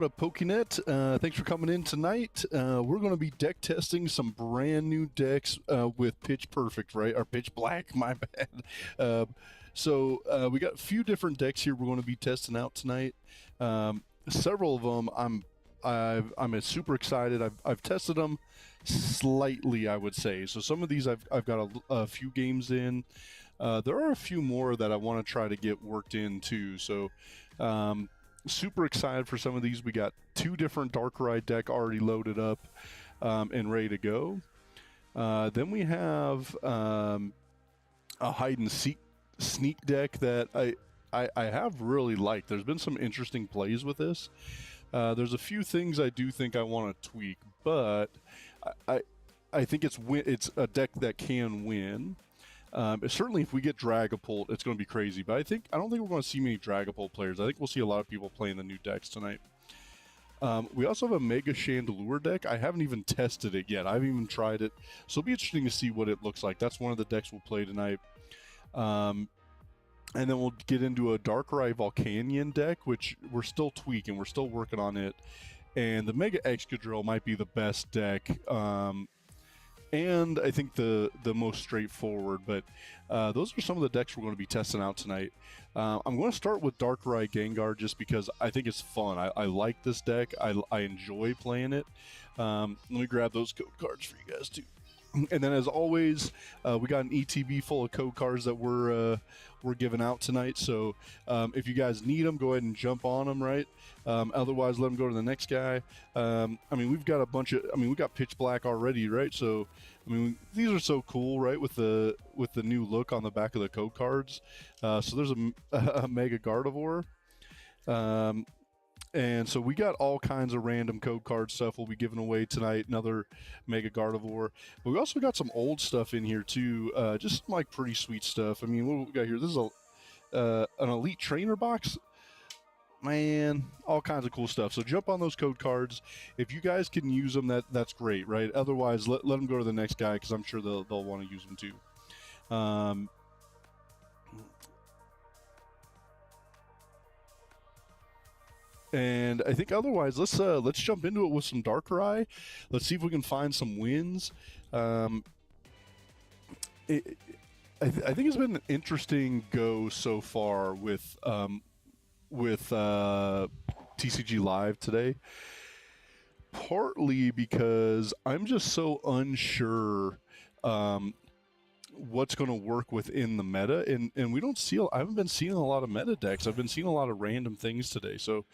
What up, PokemonTCG? Thanks for coming in tonight. We're going to be deck testing some brand new decks with Pitch Perfect, right? Or Pitch Black, my bad. So we got a few different decks here we're going to be testing out tonight. Several of them I'm super excited. I've tested them slightly, I would say. So some of these I've got a few games in. There are a few more that I want to try to get worked in too. So super excited for some of these. We got two different Darkrai deck already loaded up and ready to go. Then we have a hide and seek sneak deck that I have really liked. There's been some interesting plays with this. There's a few things I do think I want to tweak, but I think it's a deck that can win. Certainly, if we get Dragapult, it's going to be crazy. But I don't think we're going to see many Dragapult players. I think we'll see a lot of people playing the new decks tonight. We also have a Mega Chandelure deck. I haven't even tested it yet. I haven't even tried it. So it'll be interesting to see what it looks like. That's one of the decks we'll play tonight. And then we'll get into a Darkrai Volcanion deck, which we're still tweaking. We're still working on it. And the Mega Excadrill might be the best deck. And I think the most straightforward, but those are some of the decks we're going to be testing out tonight. I'm going to start with Darkrai Gengar just because I think it's fun. I like this deck. I enjoy playing it. Let me grab those code cards for you guys too. And then, as always, we got an ETB full of code cards that we're giving out tonight. So if you guys need them, go ahead and jump on them, right? Otherwise, let them go to the next guy. We've got a bunch of. We got Pitch Black already, right? So, these are so cool, right? With the new look on the back of the code cards. So there's a Mega Gardevoir. And so we got all kinds of random code card stuff we'll be giving away tonight. Another Mega Gardevoir. But we also got some old stuff in here too. Just some like pretty sweet stuff. What do we got here? This is an Elite Trainer box. Man, all kinds of cool stuff. So jump on those code cards. If you guys can use them, that's great, right? Otherwise, let them go to the next guy because I'm sure they'll want to use them too. And I think otherwise, let's jump into it with some Darkrai. Let's see if we can find some wins. I think it's been an interesting go so far with TCG Live today. Partly because I'm just so unsure what's going to work within the meta, and we don't see. I haven't been seeing a lot of meta decks. I've been seeing a lot of random things today. So,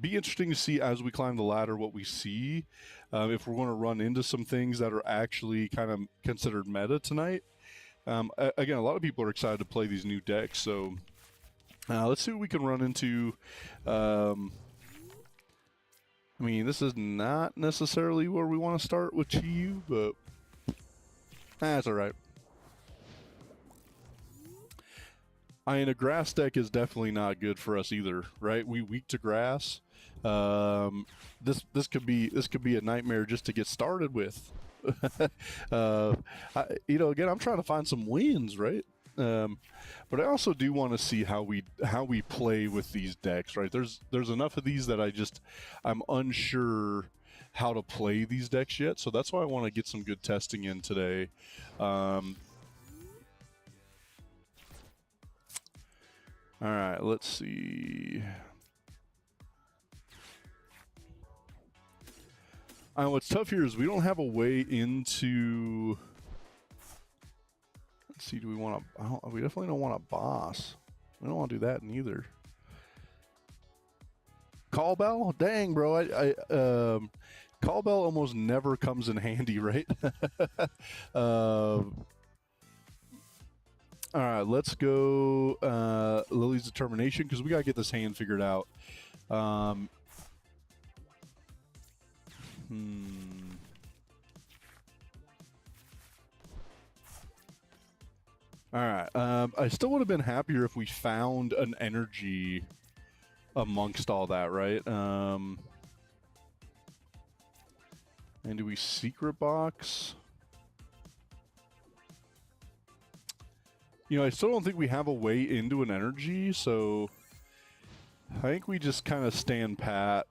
be interesting to see as we climb the ladder what we see. If we're going to run into some things that are actually kind of considered meta tonight. Again, a lot of people are excited to play these new decks. So, let's see what we can run into. This is not necessarily where we want to start with Chi-Yu, but that's all right. A grass deck is definitely not good for us either, right? We weak to grass. This could be a nightmare just to get started with. Again, I'm trying to find some wins, right? But I also do want to see how we play with these decks, right? There's enough of these that I'm unsure how to play these decks yet, so that's why I want to get some good testing in today. All right, let's see. What's tough here is we don't have a way into. Let's see. Do we want to? We definitely don't want a boss. We don't want to do that neither. Call Bell? Dang, bro. Call Bell almost never comes in handy, right? All right, let's go Lily's Determination because we got to get this hand figured out. All right. I still would have been happier if we found an energy amongst all that, right? And do we secret box? I still don't think we have a way into an energy, so I think we just kind of stand pat.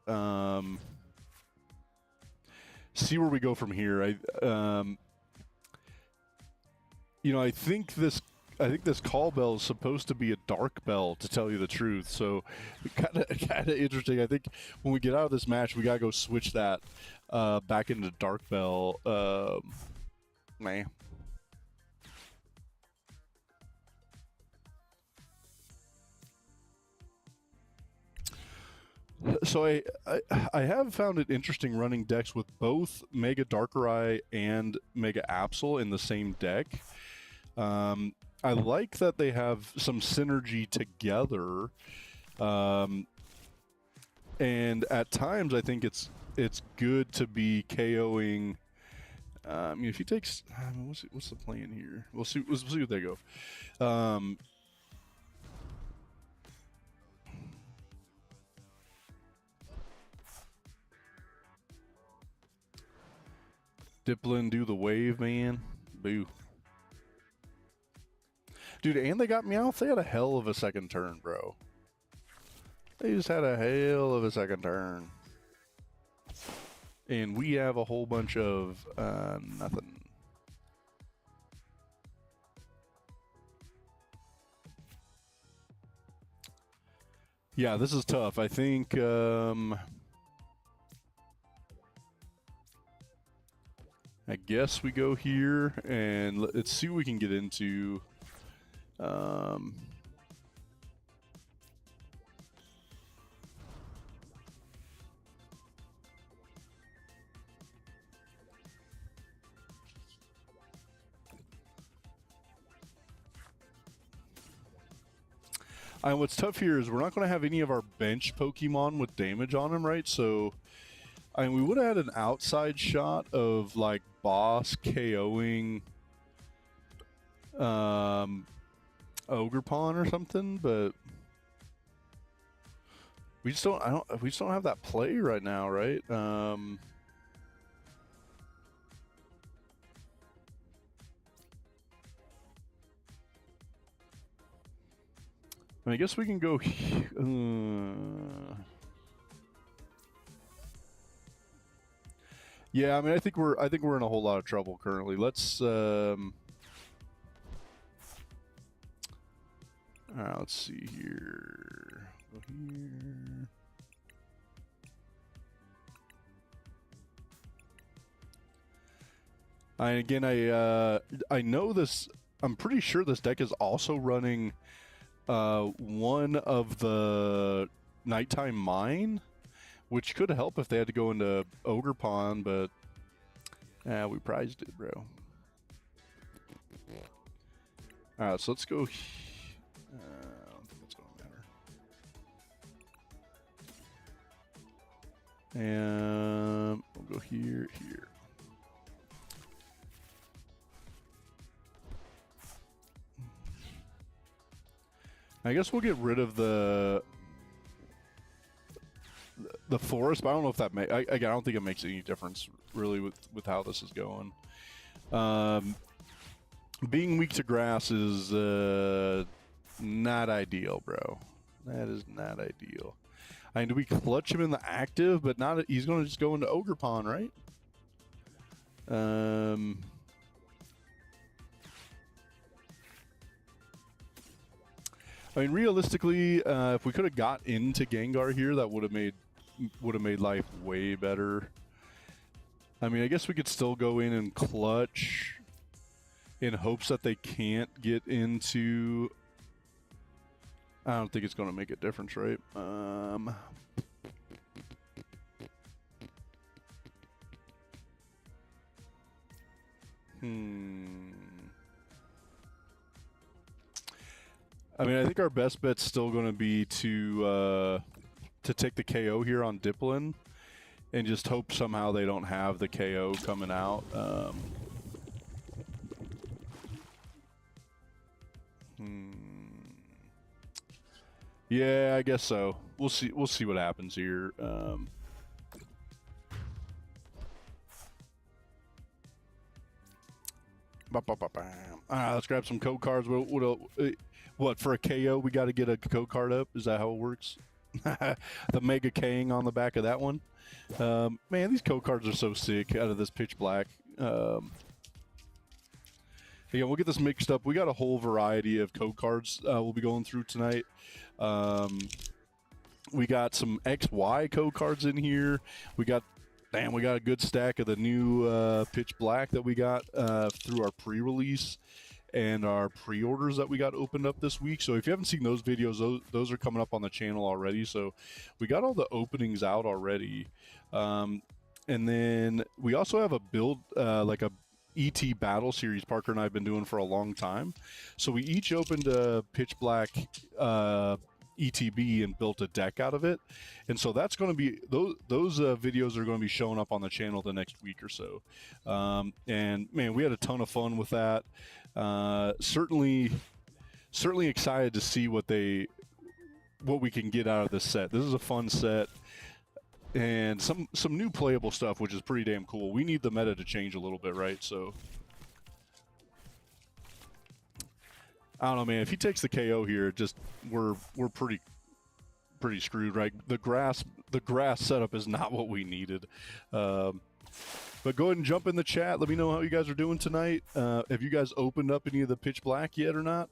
See where we go from here. I think this call bell is supposed to be a dark bell, to tell you the truth. So, kind of interesting. I think when we get out of this match, we gotta go switch that back into dark bell. Man. So I have found it interesting running decks with both Mega Darkrai and Mega Absol in the same deck. I like that they have some synergy together, and at times I think it's good to be KOing. If he takes, what's the plan here? We'll see what they go. Diplin, do the wave, man. Boo. Dude, and they got Meowth. They had a hell of a second turn, bro. They just had a hell of a second turn. And we have a whole bunch of nothing. Yeah, this is tough. I think I guess we go here and let's see what we can get into. And what's tough here is we're not going to have any of our bench Pokemon with damage on them, right? So, I mean, we would have had an outside shot of like boss KOing Ogerpon or something, but we just don't have that play right now, right? I guess we can go. Yeah, I mean, I think we're in a whole lot of trouble currently. Let's let's see here. Go here. And again, I know this. I'm pretty sure this deck is also running one of the nighttime mine, which could help if they had to go into Ogerpon, but we prized it, bro. Alright, so let's go. I don't think that's going to matter. And we'll go here. I guess we'll get rid of the forest, but I don't know if that I don't think it makes any difference really with how this is going. Being weak to grass is not ideal, bro. That is not ideal. I mean, do we clutch him in the active, but not? He's going to just go into Ogerpon, right? I mean, realistically, if we could have got into Gengar here, that would have made life way better. I mean, I guess we could still go in and clutch in hopes that they can't get into. I don't think it's going to make a difference, right? I mean, I think our best bet's still going to be to take the KO here on Diplin and just hope somehow they don't have the KO coming out. Yeah, I guess so. We'll see what happens here. Let's grab some code cards. What for a KO? We got to get a code card up. Is that how it works? The Mega Kang on the back of that one. Man, these code cards are so sick out of this pitch black. Again, we'll get this mixed up. We got a whole variety of code cards we'll be going through tonight. We got some XY code cards in here. We got a good stack of the new pitch black that we got through our pre-release and our pre-orders that we got opened up this week. So if you haven't seen those videos, those are coming up on the channel already. So we got all the openings out already. And then we also have a build, like a ET battle series Parker and I have been doing for a long time. So we each opened a pitch black ETB and built a deck out of it. And so that's going to be, those videos are going to be showing up on the channel the next week or so. And man, we had a ton of fun with that. Certainly excited to see what we can get out of this set. This is a fun set and some new playable stuff, which is pretty damn cool. We need the meta to change a little bit, right? So I don't know, man. If he takes the KO here, just we're pretty screwed, right? The grass setup is not what we needed. But go ahead and jump in the chat. Let me know how you guys are doing tonight. Have you guys opened up any of the pitch black yet or not?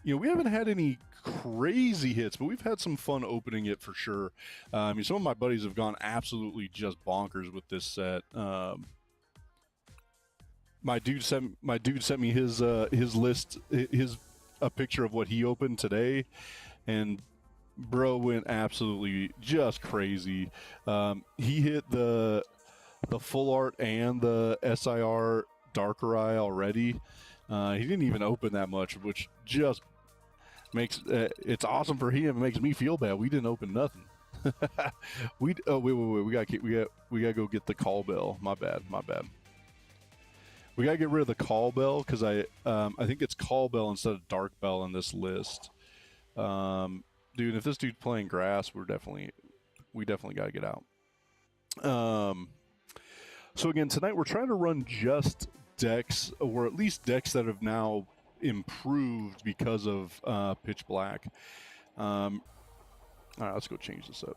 You know, we haven't had any crazy hits, but we've had some fun opening it for sure. I mean, some of my buddies have gone absolutely just bonkers with this set. My dude sent me his list, a picture of what he opened today, and bro went absolutely just crazy. He hit the full art and the SIR Darker Eye already. He didn't even open that much, which just makes it's awesome for him. It makes me feel bad. We didn't open nothing. Wait. We gotta go get the call bell. My bad. We gotta get rid of the call bell because I think it's call bell instead of dark bell in this list. Dude, if this dude's playing grass, we definitely gotta get out. So again, tonight we're trying to run just decks, or at least decks that have now improved because of pitch black. All right, let's go change this up.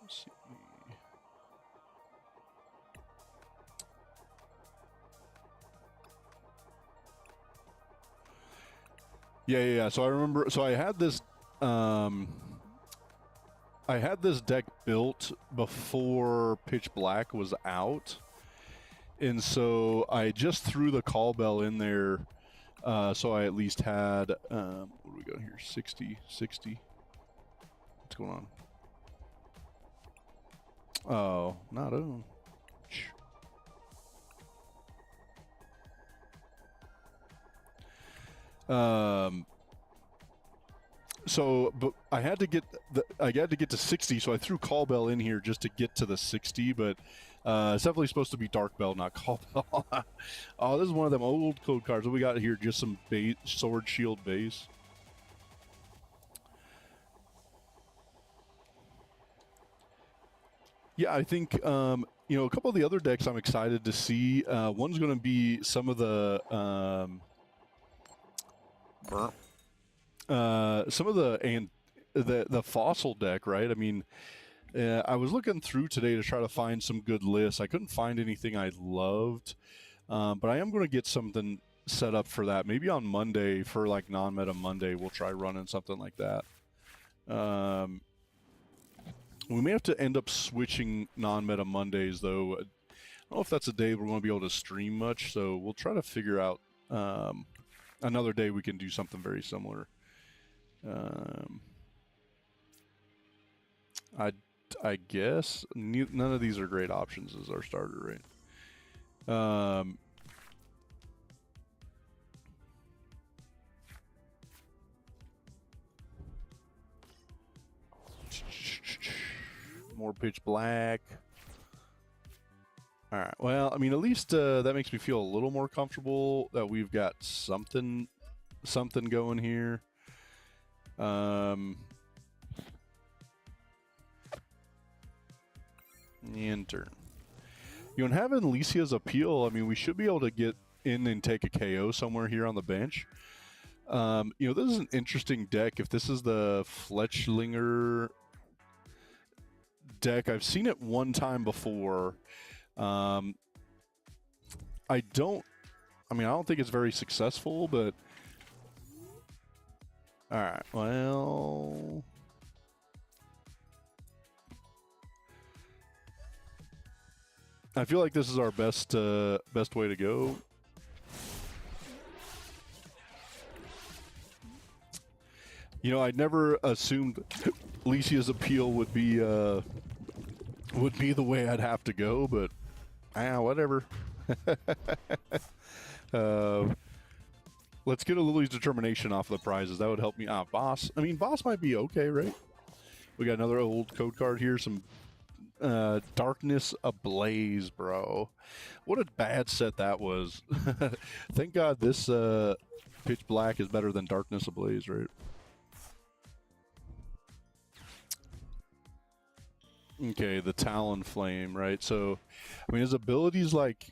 Let's see. Yeah. So I remember. So I had this. I had this deck built before pitch black was out, and so I just threw the call bell in there. So I at least had. What do we got here? 60. What's going on? Oh, not on. So, but I had to get to 60, so I threw call bell in here just to get to the 60, but it's definitely supposed to be dark bell, not call bell. Oh, this is one of them old code cards. What we got here? Just some base, sword shield base. Yeah, I think you know, a couple of the other decks I'm excited to see. One's going to be some of the fossil deck, right? I mean, I was looking through today to try to find some good lists. I couldn't find anything I loved, but I am going to get something set up for that. Maybe on Monday, for like non-meta Monday, we'll try running something like that. We may have to end up switching non-meta Mondays, though. I don't know if that's a day we're going to be able to stream much, so we'll try to figure out another day we can do something very similar. I guess none of these are great options as our starter, right? More pitch black. All right. Well, I mean, at least that makes me feel a little more comfortable that we've got something going here. Intern. You know, having Alicia's appeal, I mean, we should be able to get in and take a KO somewhere here on the bench. You know, this is an interesting deck. If this is the Fletchlinger deck, I've seen it one time before. I don't think it's very successful, but all right, well, I feel like this is our best way to go. You know, I never assumed Alicia's appeal would be the way I'd have to go, but whatever. Let's get a Lily's Determination off the prizes. That would help me. Boss. I mean, Boss might be okay, right? We got another old code card here. Some Darkness Ablaze, bro. What a bad set that was. Thank God this Pitch Black is better than Darkness Ablaze, right? Okay, the Talon Flame, right? So, I mean, his abilities like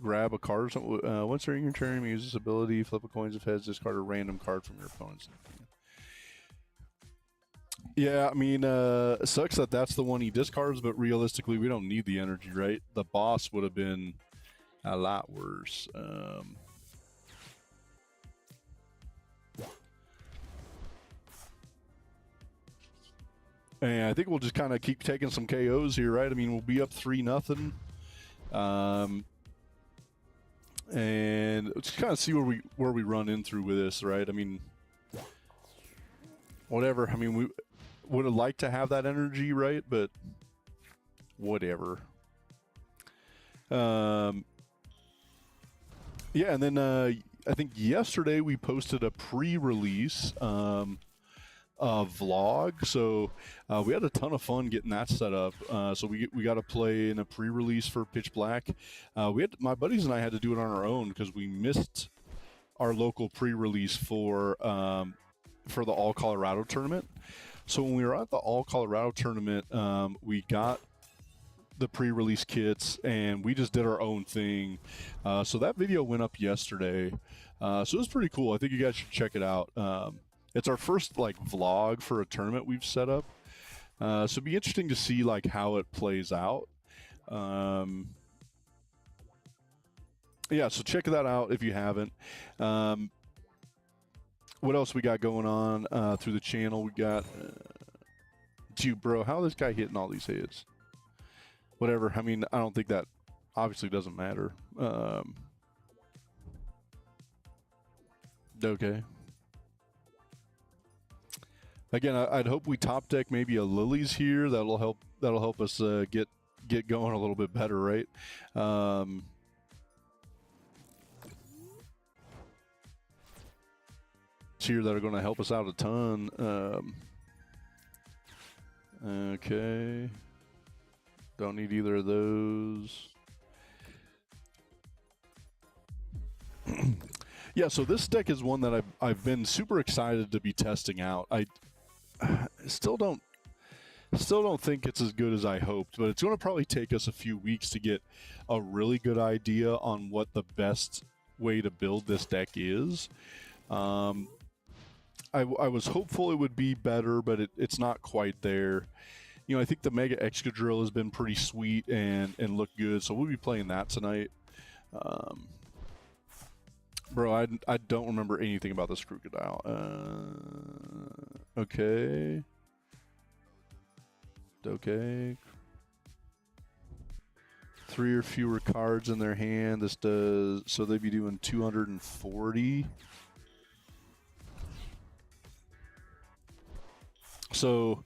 grab a card or something. Once during your turn, use this ability, flip a coins of heads, discard a random card from your opponent's. Yeah, I mean, it sucks that that's the one he discards, but realistically, we don't need the energy, right? The boss would have been a lot worse. And I think we'll just kind of keep taking some KOs here, right? I mean, we'll be up 3-0. And just kind of see where we run in through with this, right? I mean, whatever. I mean, we would have liked to have that energy, right? But whatever. Yeah, and then I think yesterday we posted a pre-release vlog, so we had a ton of fun getting that set up. So we got to play in a pre-release for Pitch Black. My buddies and I had to do it on our own because we missed our local pre-release for the All Colorado tournament. So when we were at the All Colorado tournament, we got the pre-release kits and we just did our own thing. So that video went up yesterday. So it was pretty cool. I think you guys should check it out. It's our first like vlog for a tournament we've set up. So it'd be interesting to see like how it plays out. Yeah, so check that out if you haven't. What else we got going on through the channel? We got, dude, bro, how is this guy hitting all these hits? Whatever. I mean, I don't think that obviously doesn't matter. Okay. Again, I'd hope we top deck maybe a Lily's here. That'll help us get going a little bit better, right? Here that are going to help us out a ton. Okay. Don't need either of those. Yeah, so this deck is one that I've been super excited to be testing out. I still don't think it's as good as I hoped, but it's going to probably take us a few weeks to get a really good idea on what the best way to build this deck is. I was hopeful it would be better, but it's not quite there. You know, I think the Mega Excadrill has been pretty sweet and looked good, so we'll be playing that tonight. Bro, I don't remember anything about this crocodile. Okay. Okay. 3 or fewer cards in their hand. This does, so they'd be doing 240. So,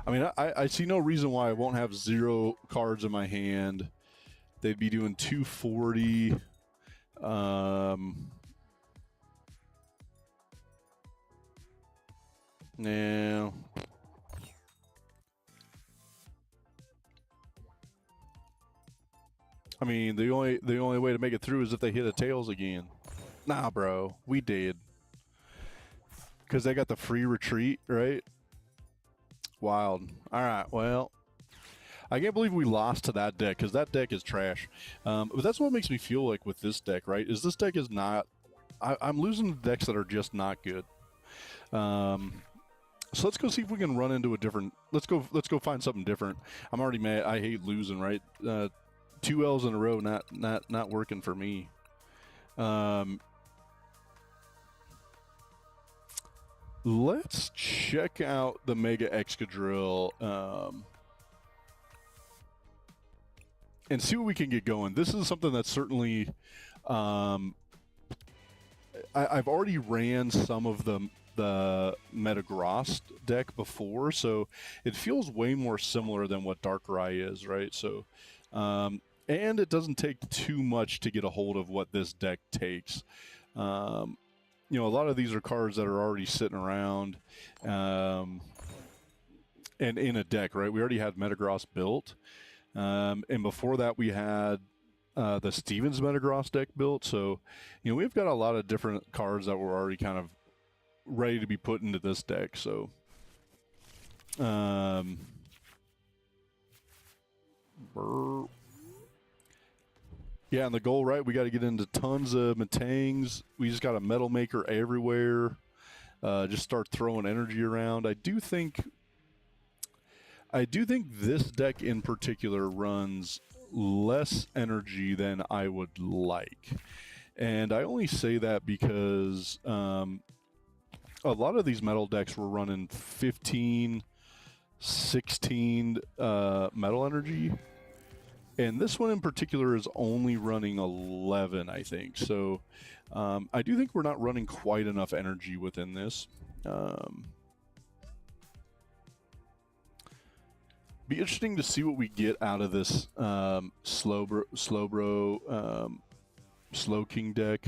I mean, I see no reason why I won't have 0 cards in my hand. They'd be doing 240. No. I mean, the only way to make it through is if they hit a tails again. Nah, bro, we did. Because they got the free retreat, right? Wild. All right, well, I can't believe we lost to that deck because that deck is trash. But that's what makes me feel like with this deck, right? Is this deck is not I'm losing decks that are just not good. So let's go see if we can run into a different. Let's go find something different. I'm already mad. I hate losing. Right, 2 L's in a row. Not working for me. Let's check out the Mega Excadrill and see what we can get going. This is something that's certainly. I've already ran some of the Metagross deck before, so it feels way more similar than what Darkrai is, right? So, and it doesn't take too much to get a hold of what this deck takes. You know, a lot of these are cards that are already sitting around and in a deck, right? We already had Metagross built, and before that we had the Stevens Metagross deck built. So, you know, we've got a lot of different cards that were already kind of ready to be put into this deck. So, yeah, and the goal, right? We got to get into tons of Metangs. We just got a Metal Maker everywhere. Just start throwing energy around. I do think this deck in particular runs less energy than I would like. And I only say that because a lot of these metal decks were running 15, 16 metal energy. And this one in particular is only running 11, I think. So I do think we're not running quite enough energy within this. Be interesting to see what we get out of this Slowbro Slow King deck.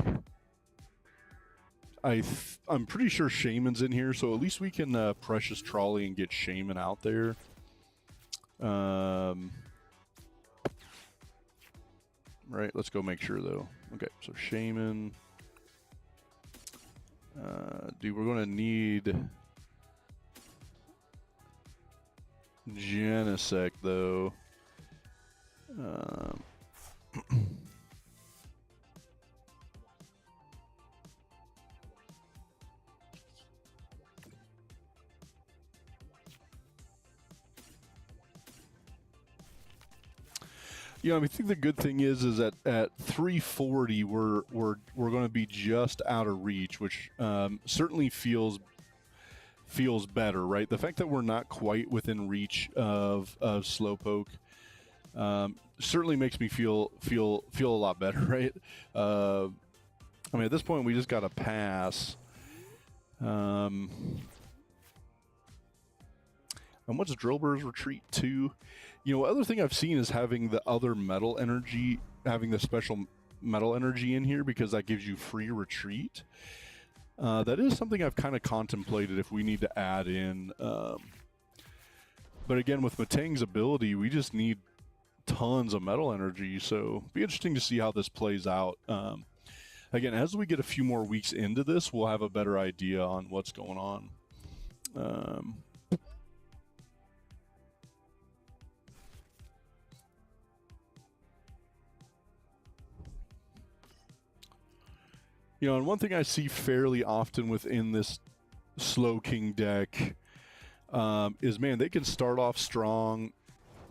I'm pretty sure Shaman's in here, so at least we can Precious Trolley and get Shaman out there. Right, let's go make sure though. Okay, so Shaman. Dude, we're gonna need Genesect though. You know, I mean, I think the good thing is that at 340 we're going to be just out of reach, which certainly feels better, right? The fact that we're not quite within reach of Slowpoke certainly makes me feel a lot better, right? I mean, at this point we just got to pass. And what's Drillbur's Retreat 2? You know, other thing I've seen is having the other metal energy, having the special metal energy in here, because that gives you free retreat. That is something I've kind of contemplated if we need to add in. But again, with Metang's ability, we just need tons of metal energy. So it'll be interesting to see how this plays out. Again, as we get a few more weeks into this, we'll have a better idea on what's going on. You know, and one thing I see fairly often within this Slow King deck is, man, they can start off strong,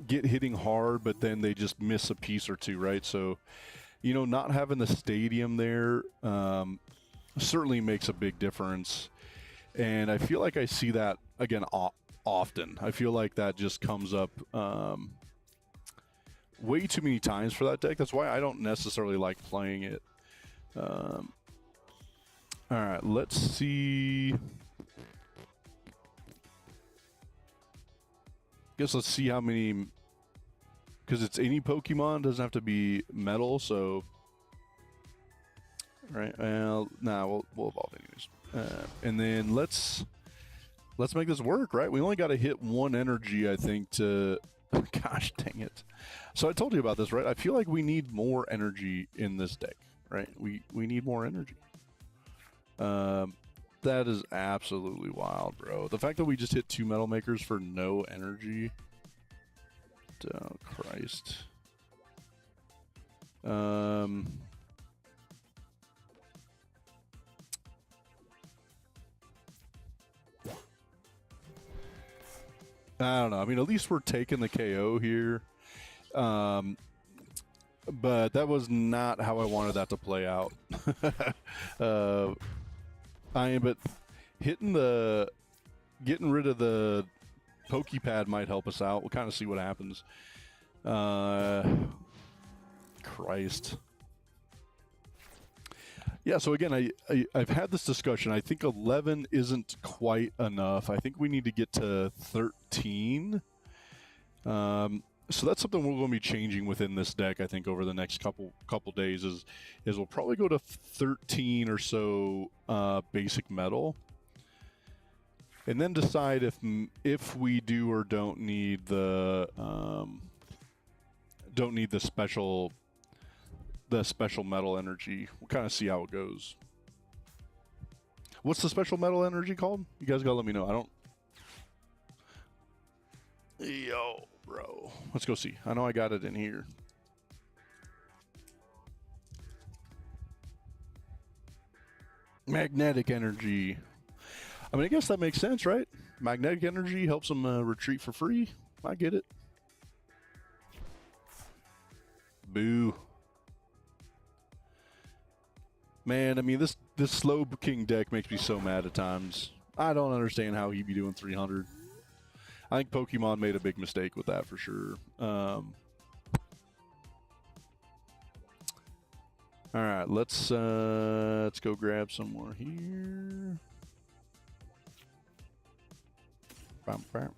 get hitting hard, but then they just miss a piece or two, right? So, you know, not having the stadium there certainly makes a big difference. And I feel like I see that, again, often. I feel like that just comes up way too many times for that deck. That's why I don't necessarily like playing it. All right, let's see. Guess let's see how many, because it's any Pokemon, doesn't have to be metal, so. All right, well, nah, we'll evolve anyways. And then let's make this work, right? We only got to hit one energy, I think, to, gosh dang it. So I told you about this, right? I feel like we need more energy in this deck, right? We need more energy. That is absolutely wild, bro. The fact that we just hit 2 Metal Makers for no energy. Oh, Christ. I don't know. I mean, at least we're taking the KO here. But that was not how I wanted that to play out. But getting rid of the Pokepad might help us out. We'll kind of see what happens. Christ. Yeah, so again, I've had this discussion. I think 11 isn't quite enough. I think we need to get to 13. So that's something we're going to be changing within this deck, I think, over the next couple days is we'll probably go to 13 or so basic metal. And then decide if we do or don't need the special metal energy. We'll kind of see how it goes. What's the special metal energy called? You guys gotta let me know. I don't. Yo, bro. Let's go see. I know I got it in here. Magnetic energy. I mean, I guess that makes sense, right? Magnetic energy helps them retreat for free. I get it. Boo. Man, I mean, this Slow King deck makes me so mad at times. I don't understand how he'd be doing 300. I think Pokemon made a big mistake with that for sure. All right, let's go grab some more here. Bam, bam.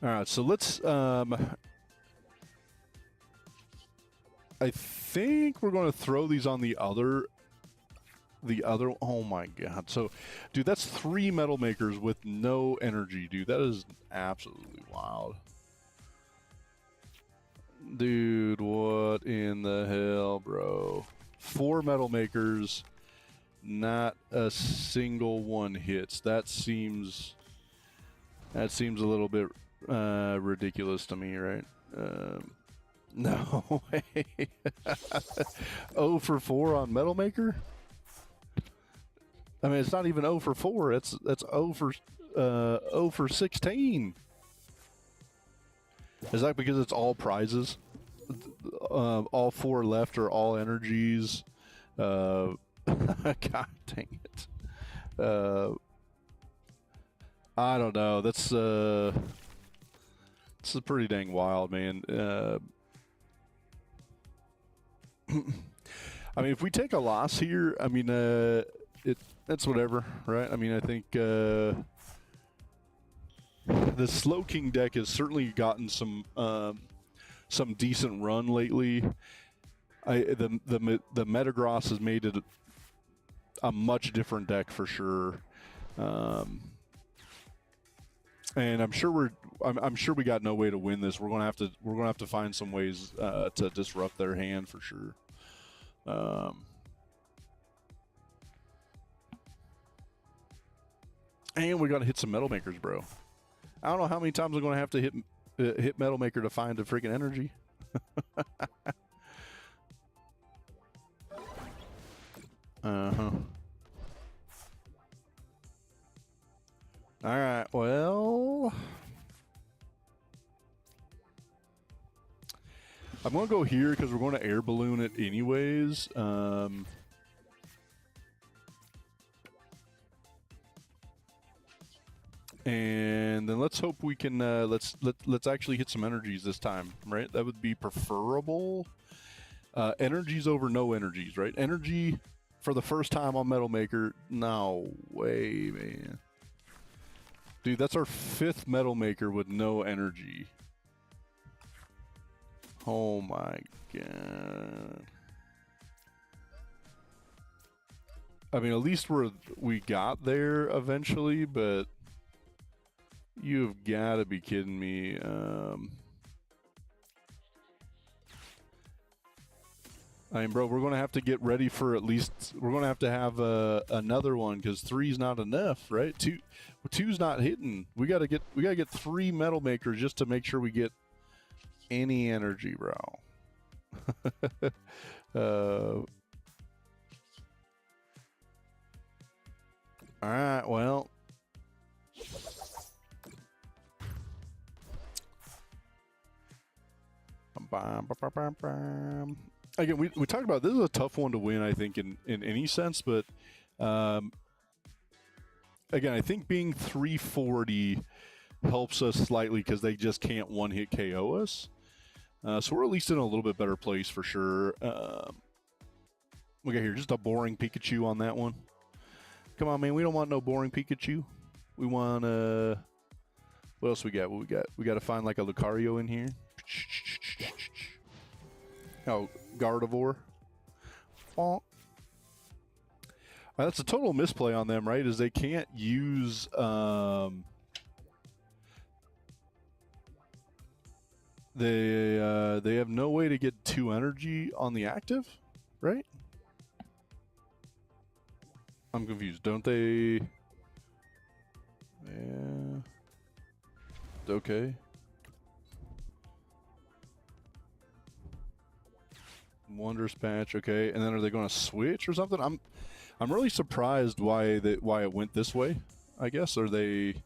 All right, so let's. I think we're going to throw these on the other. Oh my god! So, dude, that's 3 metal makers with no energy, dude. That is absolutely wild. Dude, what in the hell, bro? 4 metal makers. Not a single one hits. That seems a little bit ridiculous to me, right? No way. 0 for 4 on Metal Maker? I mean, it's not even 0 for 4. That's 0 for 16. Is that because it's all prizes? All 4 left are all energies. God dang it. I don't know. That's pretty dang wild, man. I mean, if we take a loss here, I mean, that's whatever, right? I mean, I think the Slow King deck has certainly gotten some decent run lately. The Metagross has made it a much different deck for sure, and I'm sure we got no way to win this. We're gonna have to find some ways to disrupt their hand for sure. And we got to hit some Metal Makers, bro. I don't know how many times I'm gonna have to hit Metal Maker to find the freaking energy. Uh-huh. All right, well, I'm going to go here because we're going to air balloon it anyways. And then let's hope we can let's actually hit some energies this time, right? That would be preferable. Energies over no energies, right? Energy for the first time on Metal Maker. No way, man. Dude, that's our 5th Metal Maker with no energy. Oh my god. I mean, at least we got there eventually, but you've got to be kidding me. I mean, bro, we're going to have to get ready for at least, we're going to have another one because 3's not enough, right? 2's not hitting. We got to get 3 Metal Makers just to make sure we get any energy, bro. All right, well. Again, we talked about this is a tough one to win, I think, in any sense, but again, I think being 340 helps us slightly because they just can't one-hit KO us. So we're at least in a little bit better place for sure. We got here just a boring Pikachu on that one. Come on, man. We don't want no boring Pikachu. We want what else we got? What we got? We got to find like a Lucario in here. Oh, Gardevoir. That's a total misplay on them, right? Is they can't use they have no way to get 2 energy on the active, right? I'm confused. Don't they? Yeah. Okay. Wondrous Patch, okay. And then are they going to switch or something? I'm really surprised why it went this way. I guess are they?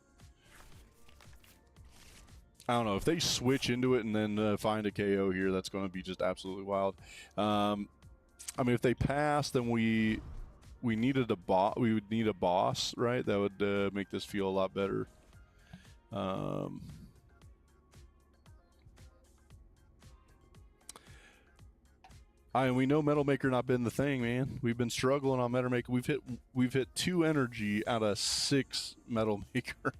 I don't know if they switch into it and then find a KO here. That's going to be just absolutely wild. I mean, if they pass, then we needed a boss. We would need a boss, right? That would make this feel a lot better. We know Metal Maker not been the thing, man. We've been struggling on Metal Maker. We've hit 2 energy out of 6 Metal Maker.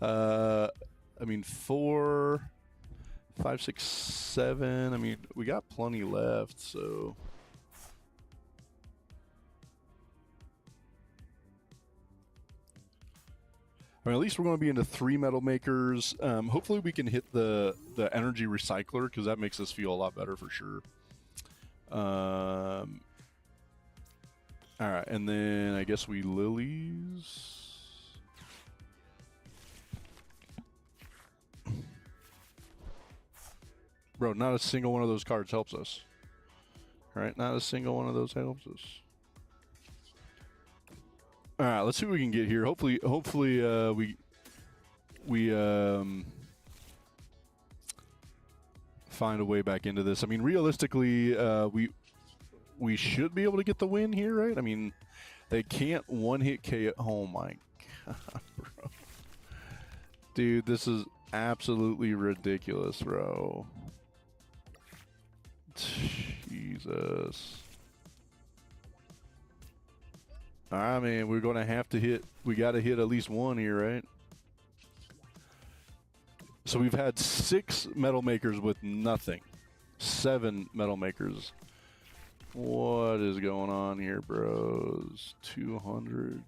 I mean 4, 5, 6, 7. I mean we got plenty left, so. I mean, at least we're going to be into 3 Metal Makers. Hopefully we can hit the energy recycler because that makes us feel a lot better for sure. All right, and then I guess we lilies. Bro, not a single one of those cards helps us. All right, not a single one of those helps us. All right, let's see what we can get here. Hopefully, we find a way back into this. I mean, realistically, we should be able to get the win here, right? I mean, they can't one-hit KO. Oh my god, bro. Dude, this is absolutely ridiculous, bro. Jesus. I mean, we're going to have to hit, we got to hit at least 1 here, right? So we've had 6 Metal Makers with nothing. 7 Metal Makers. What is going on here, bros? 200.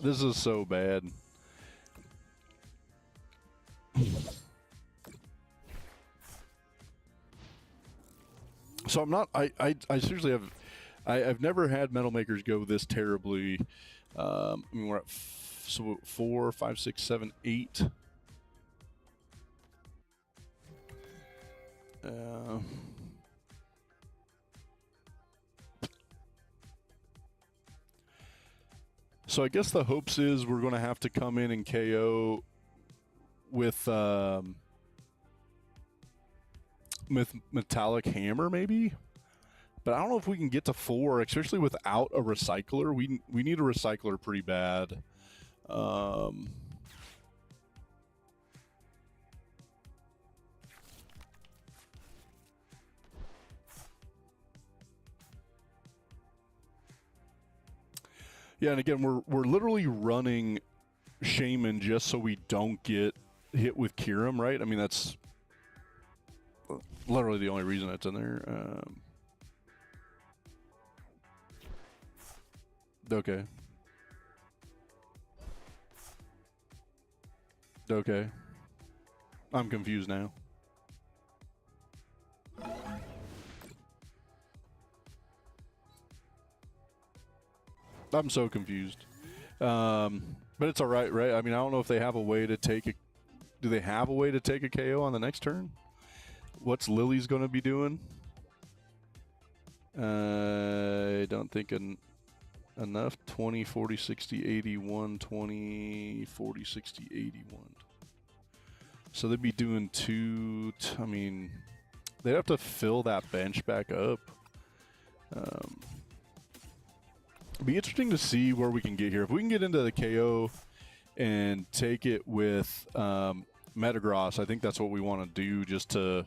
This is so bad. So I'm not. I seriously have. I've never had Metal Makers go this terribly. I mean, we're at 4, 5, 6, 7, 8. So I guess the hopes is we're going to have to come in and KO with Metallic Hammer, maybe. But I don't know if we can get to 4, especially without a recycler. We need a recycler pretty bad. Yeah, and again, we're literally running Shaman just so we don't get hit with Kyurem, right? I mean, that's literally the only reason that's in there. Okay. Okay. I'm confused now. I'm so confused. But it's all right, right? I mean, I don't know if they have a way to take a... Do they have a way to take a KO on the next turn? What's Lily's going to be doing? I don't think enough. 20, 40, 60, 81, 20, 40, 60, 81. So they'd be doing two. I mean, they'd have to fill that bench back up. It'd be interesting to see where we can get here. If we can get into the KO and take it with Metagross, I think that's what we want to do, just to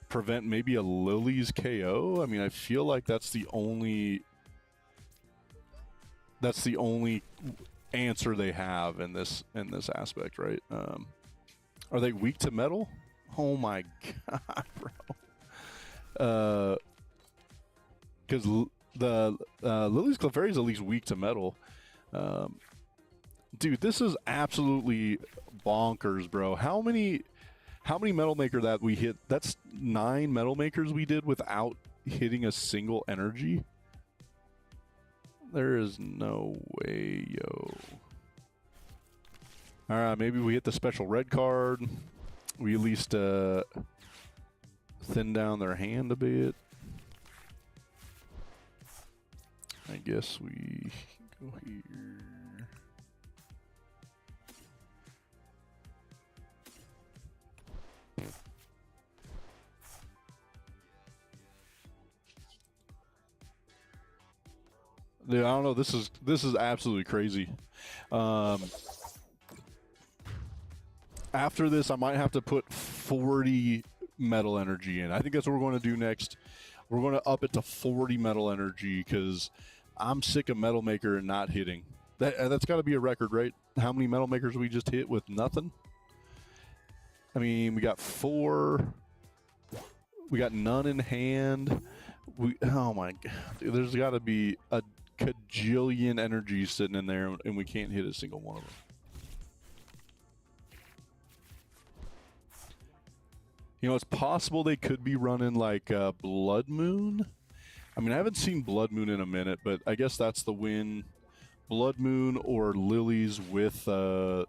prevent maybe a Lily's KO. I mean, I feel like that's the only answer they have in this aspect, right? Are they weak to metal? Oh my god, bro. Because the Lily's Clefairy is at least weak to metal. Dude, this is absolutely bonkers, bro. How many Metal Maker that we hit? That's 9 Metal Makers we did without hitting a single energy. There is no way, yo. Alright, maybe we hit the special red card. We at least thin down their hand a bit. I guess we go here. Dude, I don't know. This is absolutely crazy. After this, I might have to put 40 metal energy in. I think that's what we're going to do next. We're going to up it to 40 metal energy because I'm sick of Metal Maker and not hitting. That's got to be a record, right? How many Metal Makers we just hit with nothing? I mean, we got 4. We got none in hand. Oh my god. Dude, there's got to be a cajillion energies sitting in there, and we can't hit a single one of them. You know, it's possible they could be running like Blood Moon. I mean, I haven't seen Blood Moon in a minute, but I guess that's the win. Blood Moon or Lilies with... yeah,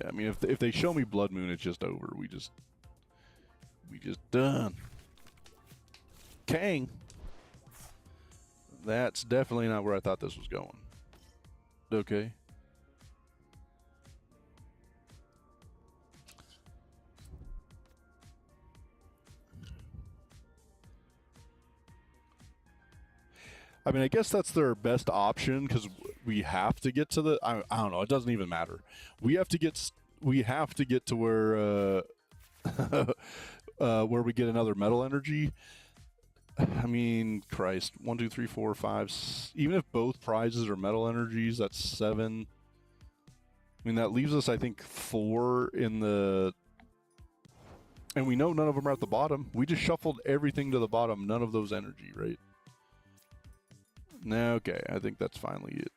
I mean, if they show me Blood Moon, it's just over. We just done. Kang. That's definitely not where I thought this was going. Okay. I mean, I guess that's their best option because we have to get to the. I don't know. It doesn't even matter. We have to get to where where we get another metal energy. I mean, Christ, 1, 2, 3, 4, 5. Even if both prizes are metal energies, that's 7. I mean, that leaves us, I think, 4 in the. And we know none of them are at the bottom. We just shuffled everything to the bottom. None of those energy, right? Okay, I think that's finally it.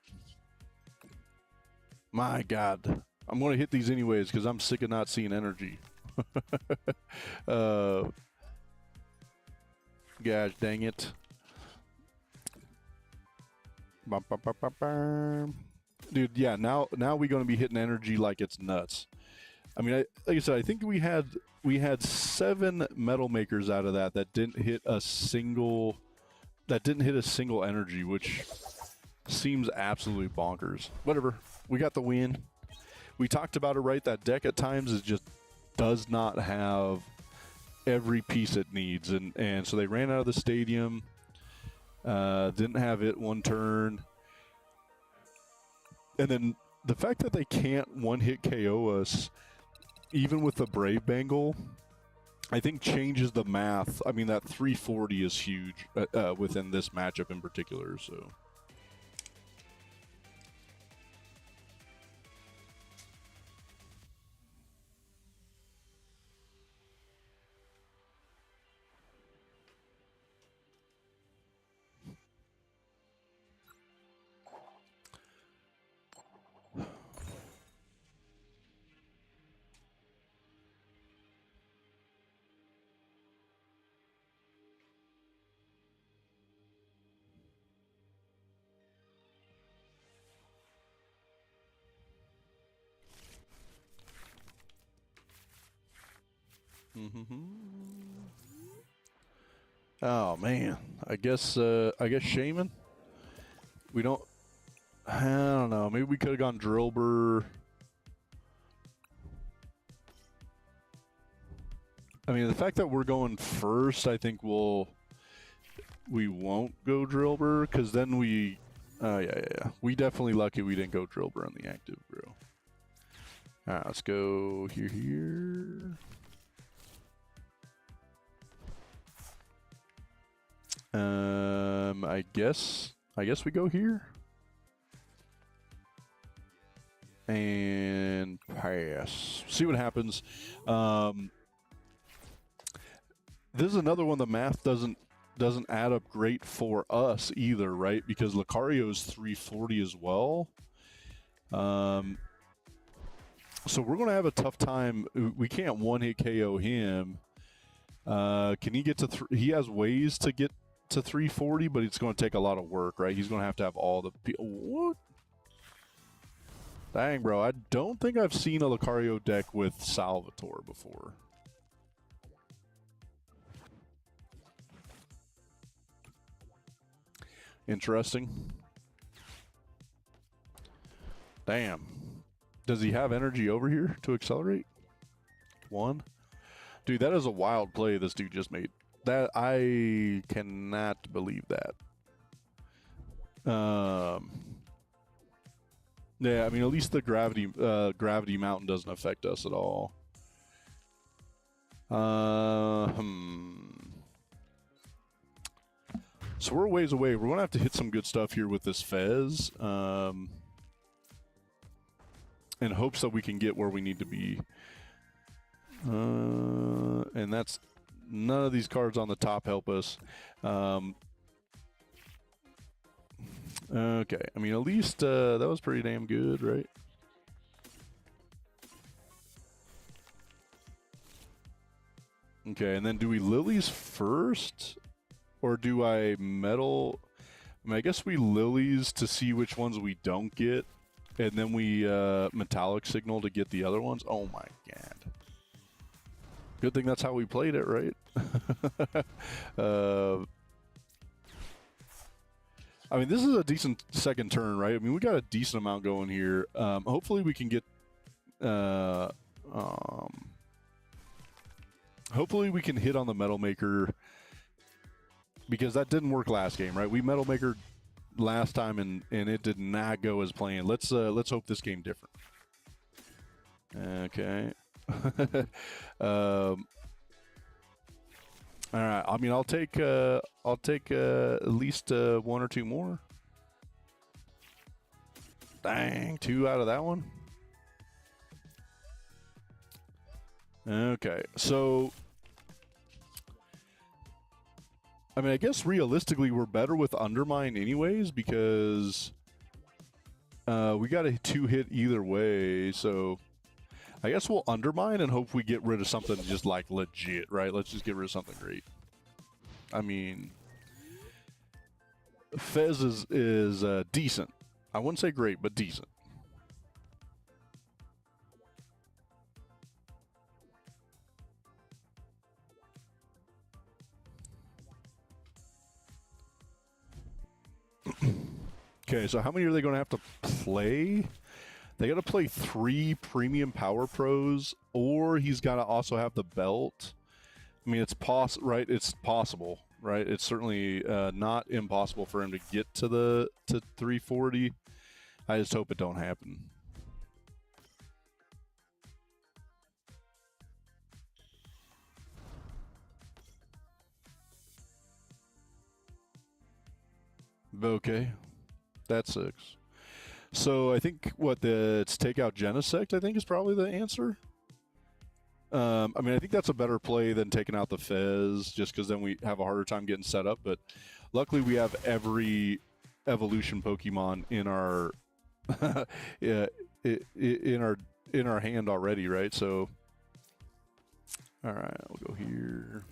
My God. I'm going to hit these anyways because I'm sick of not seeing energy. Gosh dang it. Dude, yeah, now we're going to be hitting energy like it's nuts. I mean, like I said, I think we had 7 Metal Makers out of that didn't hit a single energy, which seems absolutely bonkers. Whatever. We got the win. We talked about it, right? That deck at times does not have every piece it needs, and so they ran out of the stadium. Didn't have it one turn, and then the fact that they can't one-hit KO us, even with the Brave Bangle, I think changes the math. I mean, that 340 is huge within this matchup in particular, so. Oh man, I guess Shaman. We don't. I don't know. Maybe we could have gone Drillbur. I mean, the fact that we're going first, I think we won't go Drillbur, because then we. Yeah. We definitely lucky we didn't go Drillbur on the active, bro. All right, let's go here. I guess we go here. And pass. See what happens. This is another one the math doesn't add up great for us either, right? Because Lucario is 340 as well. So we're going to have a tough time. We can't one-hit KO him. Can he get to... he has ways to get to 340, but it's going to take a lot of work, right? He's going to have all the... What? Dang, bro. I don't think I've seen a Lucario deck with Salvatore before. Interesting. Damn. Does he have energy over here to accelerate? One. Dude, that is a wild play this dude just made. That I cannot believe that. Yeah, I mean, at least the gravity mountain doesn't affect us at all. So we're a ways away. We're gonna have to hit some good stuff here with this Fez, in hopes that we can get where we need to be. And that's none of these cards on the top help us. Okay, I mean, at least that was pretty damn good, right? Okay, and then do we Lilies first? Or do I metal? I mean, I guess we Lilies to see which ones we don't get. And then we metallic signal to get the other ones. Oh my god. Good thing that's how we played it, right? I mean, this is a decent second turn, right? I mean, we got a decent amount going here. Hopefully we can get... hopefully we can hit on the Metal Maker, because that didn't work last game, right? We Metal Maker last time and it did not go as planned. Let's hope this game different. Okay. All right. I mean, I'll take at least one or two more. Dang, 2 out of that one. Okay, so I mean, I guess realistically we're better with Undermine anyways, because we got a 2-hit either way, so I guess we'll Undermine and hope we get rid of something just like legit, right? Let's just get rid of something great. I mean, Fez is decent. I wouldn't say great, but decent. Okay, so how many are they going to have to play? They got to play 3 premium power pros, or he's got to also have the belt. I mean, it's right? It's possible, right? It's certainly not impossible for him to get to 340. I just hope it don't happen. Okay, that sucks. So I think it's take out Genesect, I think, is probably the answer. I mean, I think that's a better play than taking out the Fez, just because then we have a harder time getting set up. But luckily, we have every evolution Pokemon in our in our hand already, right? So, all right, we'll go here.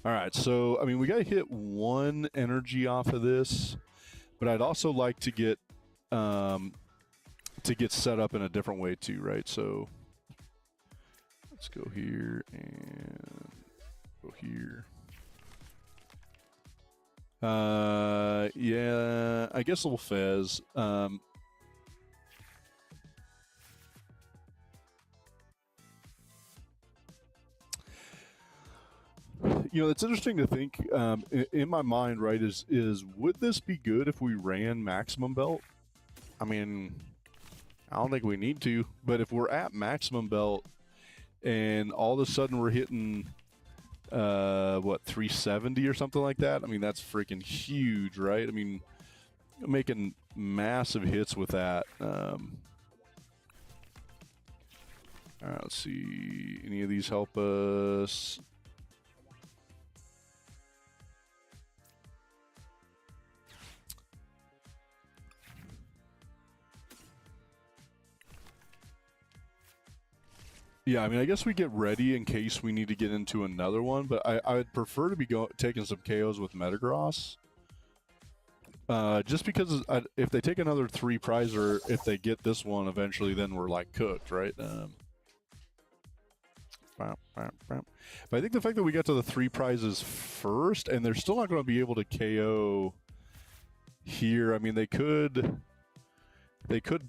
All right, so I mean, we got to hit 1 energy off of this, but I'd also like to get to get set up in a different way too, right? So let's go here and go here. Yeah, I guess a little Fez. You know, it's interesting to think in my mind, right? Is would this be good if we ran maximum belt? I mean, I don't think we need to, but if we're at maximum belt and all of a sudden we're hitting what 370 or something like that, I mean that's freaking huge, right? I mean, making massive hits with that. All right, let's see, any of these help us? Yeah, I mean, I guess we get ready in case we need to get into another one, but I would prefer to be taking some KOs with Metagross. Just because if they take another 3 prize, or if they get this one eventually, then we're like cooked, right? But I think the fact that we got to the 3 prizes first, and they're still not going to be able to KO here. I mean, they could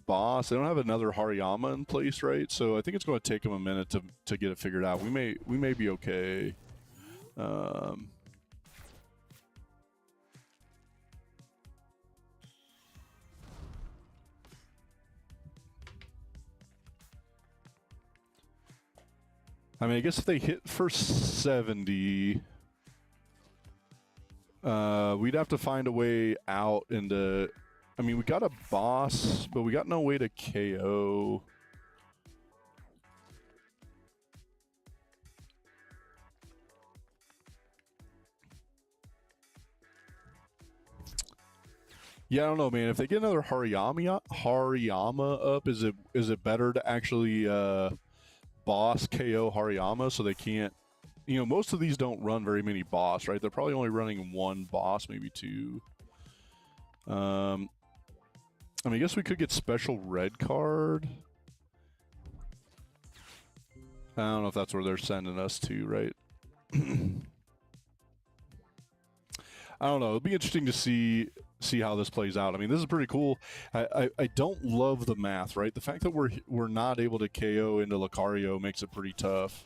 boss. They don't have another Hariyama in place, right? So I think it's going to take them a minute to get it figured out. We may be okay. I mean, I guess if they hit for 70, we'd have to find a way out into. I mean, we got a boss, but we got no way to KO. Yeah, I don't know, man. If they get another Hariyama up, is it better to actually boss KO Hariyama so they can't? You know, most of these don't run very many boss, right? They're probably only running 1 boss, maybe 2. I mean, I guess we could get special red card. I don't know if that's where they're sending us to, right? I don't know. It'll be interesting to see how this plays out. I mean, this is pretty cool. I don't love the math, right? The fact that we're not able to KO into Lucario makes it pretty tough.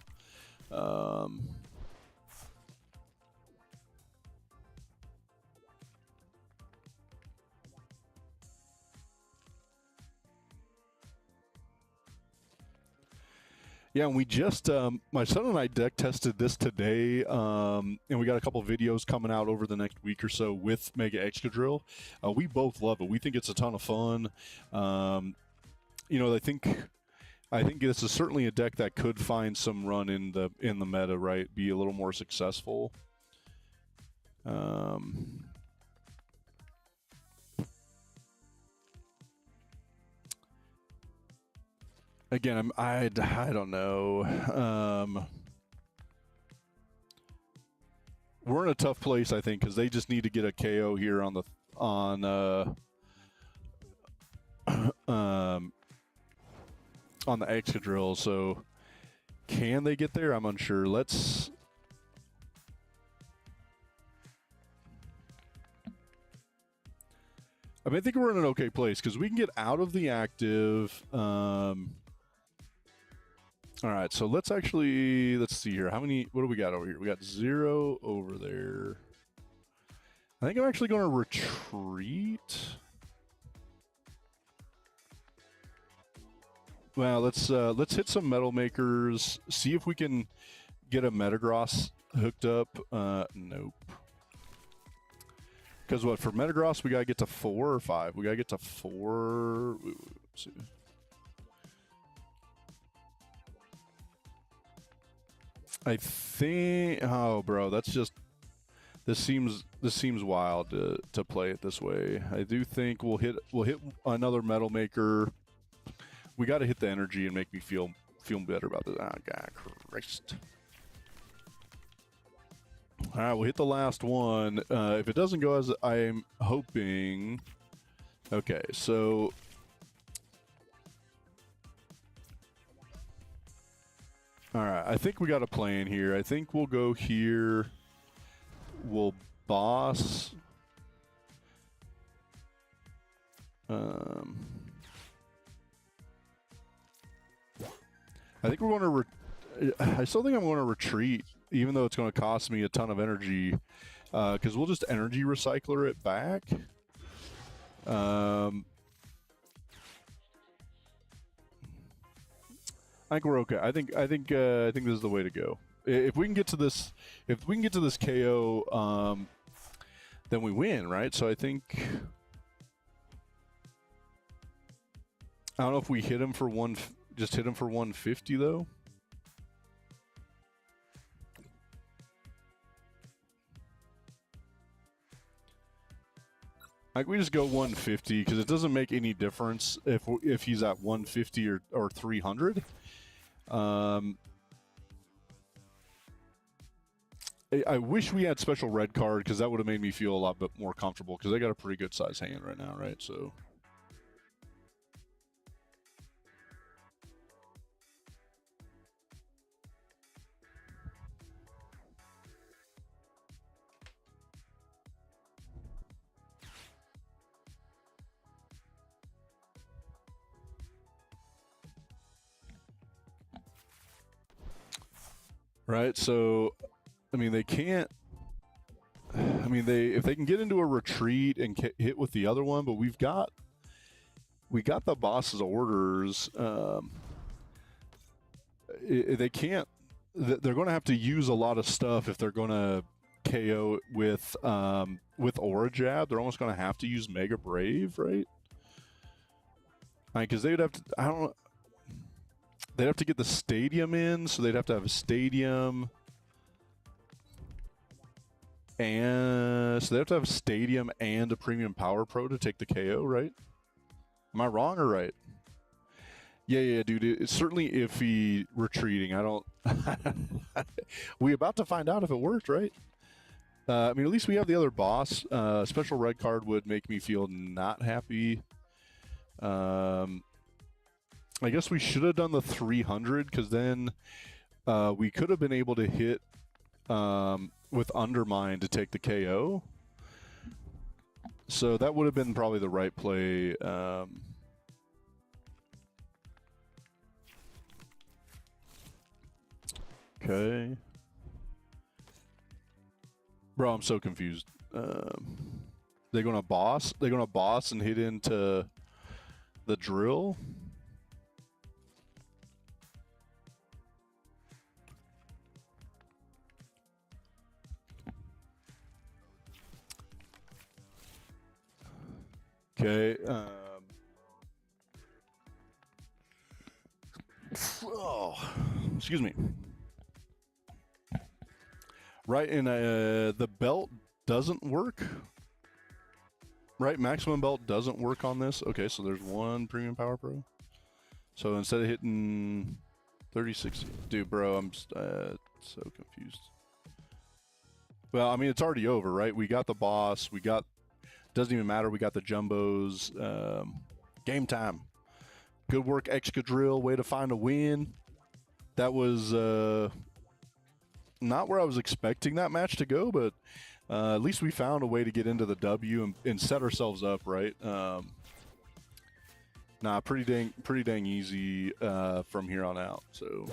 Yeah, and we just, my son and I deck tested this today, and we got a couple videos coming out over the next week or so with Mega Excadrill. We both love it. We think it's a ton of fun. You know, I think this is certainly a deck that could find some run in the meta, right? Be a little more successful. Again, I don't know. We're in a tough place, I think, because they just need to get a KO here on the Excadrill. So, can they get there? I'm unsure. Let's. I mean, I think we're in an okay place because we can get out of the active. All right, so let's see here. What do we got over here? We got 0 over there. I think I'm actually going to retreat. Well, let's hit some Metal Makers. See if we can get a Metagross hooked up. Nope. Because what, for Metagross, we got to get to 4 or 5? We got to get to 4. Let's see. I think, oh, bro, that's just, this seems wild to play it this way. I do think we'll hit another Metal Maker. We got to hit the energy and make me feel better about this. Ah, God, Christ. All right, we'll hit the last one. If it doesn't go as I'm hoping, okay, so All right, I think we got a plan here. I think we'll go here. We'll boss. I think we're going to. I still think I'm going to retreat, even though it's going to cost me a ton of energy, because we'll just energy recycler it back. I think we're okay. I think this is the way to go. If we can get to this, KO, then we win, right? So I think. I don't know if we hit him for just hit him for 150 though. Like we just go 150 because it doesn't make any difference if he's at 150 or 300. I wish we had special red card because that would have made me feel a lot bit more comfortable because I got a pretty good size hand right now, right? So. Right, so, I mean, they can't. I mean, if they can get into a retreat and hit with the other one, but we got the boss's orders. They can't. They're going to have to use a lot of stuff if they're going to KO with Aura Jab. They're almost going to have to use Mega Brave, right? Because they'd have to. I don't know. They'd have to get the stadium in, so they'd have to have a stadium. And so they have to have a stadium and a premium power pro to take the KO, right? Am I wrong or right? Yeah, dude. It's certainly iffy retreating. I don't. We about to find out if it worked, right? I mean, at least we have the other boss. Special red card would make me feel not happy. I guess we should have done the 300 because then we could have been able to hit with Undermine to take the KO. So that would have been probably the right play. Okay. Bro, I'm so confused. They're gonna boss? They're gonna boss and hit into the drill? Okay. Oh, excuse me. Right, and the belt doesn't work. Right, maximum belt doesn't work on this. Okay, so there's one premium power pro. So instead of hitting 36, dude, bro, I'm just, so confused. Well, I mean, it's already over, right? We got the boss. We got. Doesn't even matter. We got the jumbos. Game time. Good work, Excadrill. Way to find a win. That was not where I was expecting that match to go, but at least we found a way to get into the W and set ourselves up, right? Nah, pretty dang easy from here on out. So,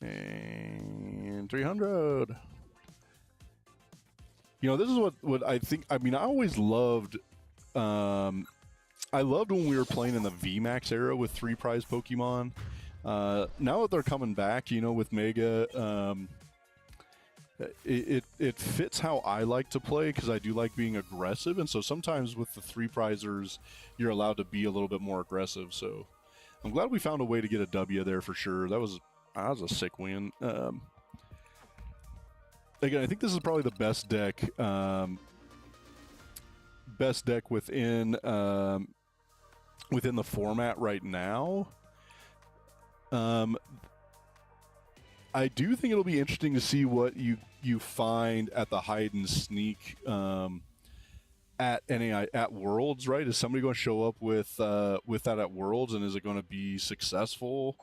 and 300. You know, this is what I think. I mean, I always loved. I loved when we were playing in the VMAX era with 3 prize Pokemon. Now that they're coming back, you know, with Mega, it fits how I like to play because I do like being aggressive, and so sometimes with the 3 prizers, you're allowed to be a little bit more aggressive. So I'm glad we found a way to get a W there for sure. That was a sick win. Again, I think this is probably the best deck. Best deck within the format right now. I do think it'll be interesting to see what you find at the hide and sneak at NAI at Worlds, right? Is somebody going to show up with that at Worlds, and is it going to be successful?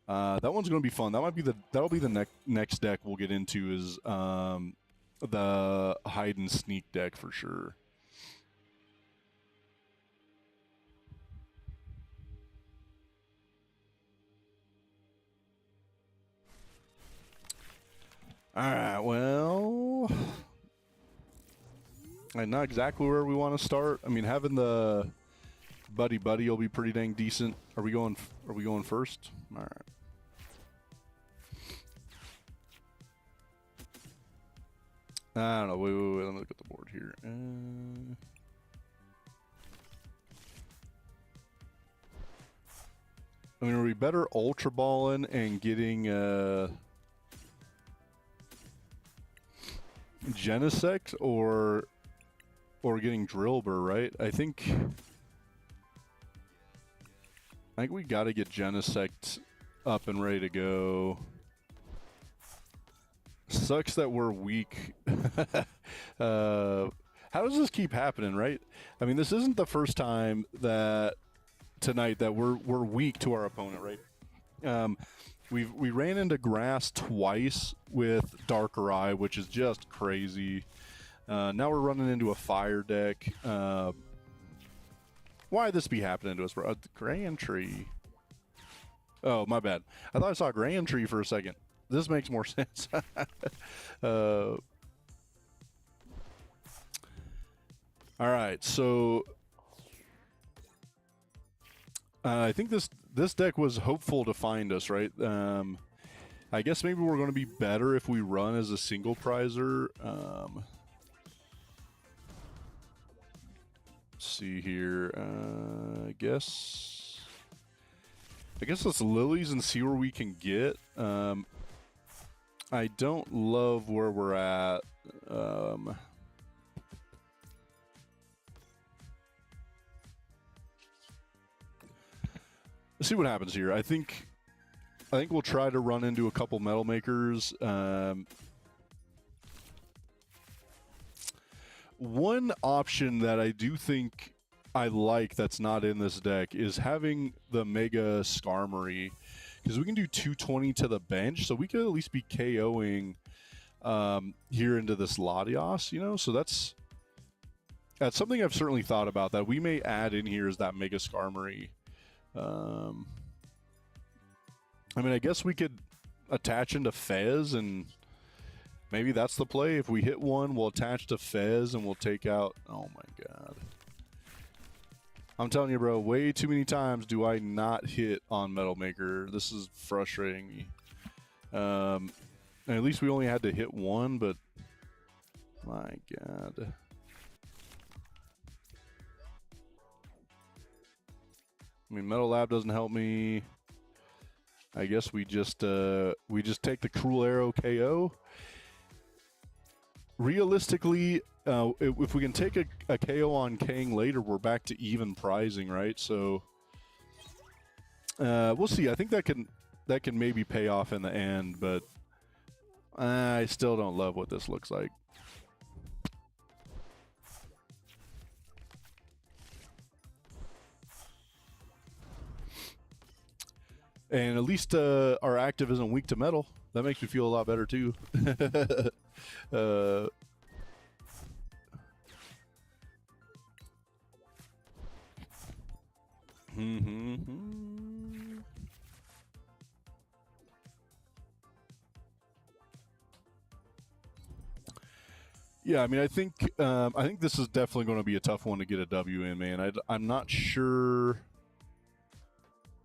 That one's going to be fun. That'll be the next deck we'll get into is the hide and sneak deck for sure. All right, well, not exactly where we want to start. I mean, having the buddy will be pretty dang decent. Are we going first? All right. I don't know. Wait. Let me look at the board here. I mean, are we better Ultra Balling and getting Genesect or getting Drillbur, right? I think we got to get Genesect up and ready to go. Sucks that we're weak. How does this keep happening, right? I mean, this isn't the first time that tonight that we're weak to our opponent, right? We ran into grass twice with Darker Eye, which is just crazy. Now we're running into a fire deck. Why'd this be happening to us, bro? Grand Tree. Oh, my bad. I thought I saw Grand Tree for a second. This makes more sense. All right, so I think this deck was hopeful to find us, right? I guess maybe we're going to be better if we run as a single prizer. Let's see here. I guess let's Lilies and see where we can get. I don't love where we're at. Let's see what happens here. I think we'll try to run into a couple Metal Makers. One option that I do think I like that's not in this deck is having the Mega Skarmory, because we can do 220 to the bench, so we could at least be KOing here into this Latios, you know? So that's something I've certainly thought about, that we may add in here is that Mega Skarmory. I mean, I guess we could attach into Fez, and maybe that's the play. If we hit one, we'll attach to Fez, and we'll take out... Oh, my God. I'm telling you, bro, way too many times do I not hit on Metal Maker. This is frustrating me. And at least we only had to hit one, but... My God. I mean, Metal Lab doesn't help me. I guess we just take the Cruel Arrow KO. Realistically, if we can take a KO on Kang later, we're back to even pricing, right? So we'll see. I think that can maybe pay off in the end, but I still don't love what this looks like. And at least our active isn't weak to metal. That makes me feel a lot better too. Yeah, I mean, I think this is definitely going to be a tough one to get a W in, man. I'm not sure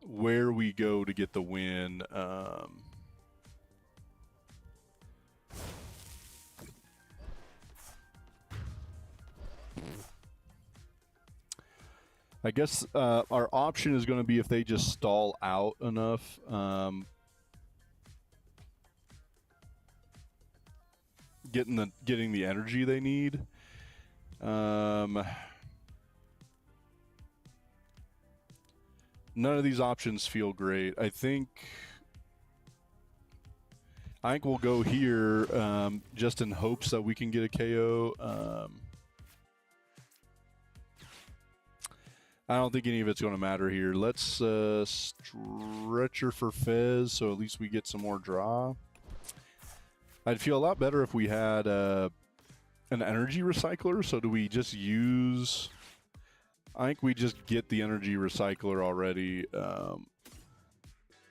where we go to get the win. I guess our option is going to be if they just stall out enough. Getting the energy they need. None of these options feel great. I think we'll go here just in hopes that we can get a KO. I don't think any of it's going to matter here. Let's stretcher for Fez, so at least we get some more draw. I'd feel a lot better if we had an energy recycler. So do we just use... I think we just get the energy recycler already.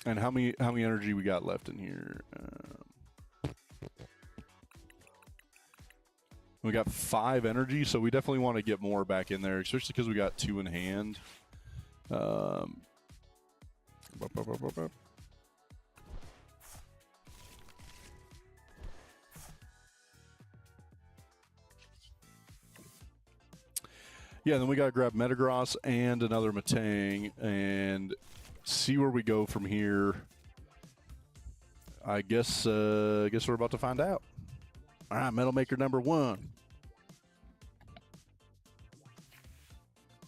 And how many energy we got left in here? We got 5 energy, so we definitely want to get more back in there, especially because we got 2 in hand. Yeah, then we got to grab Metagross and another Metang and see where we go from here. I guess we're about to find out. All right, Metal Maker number 1.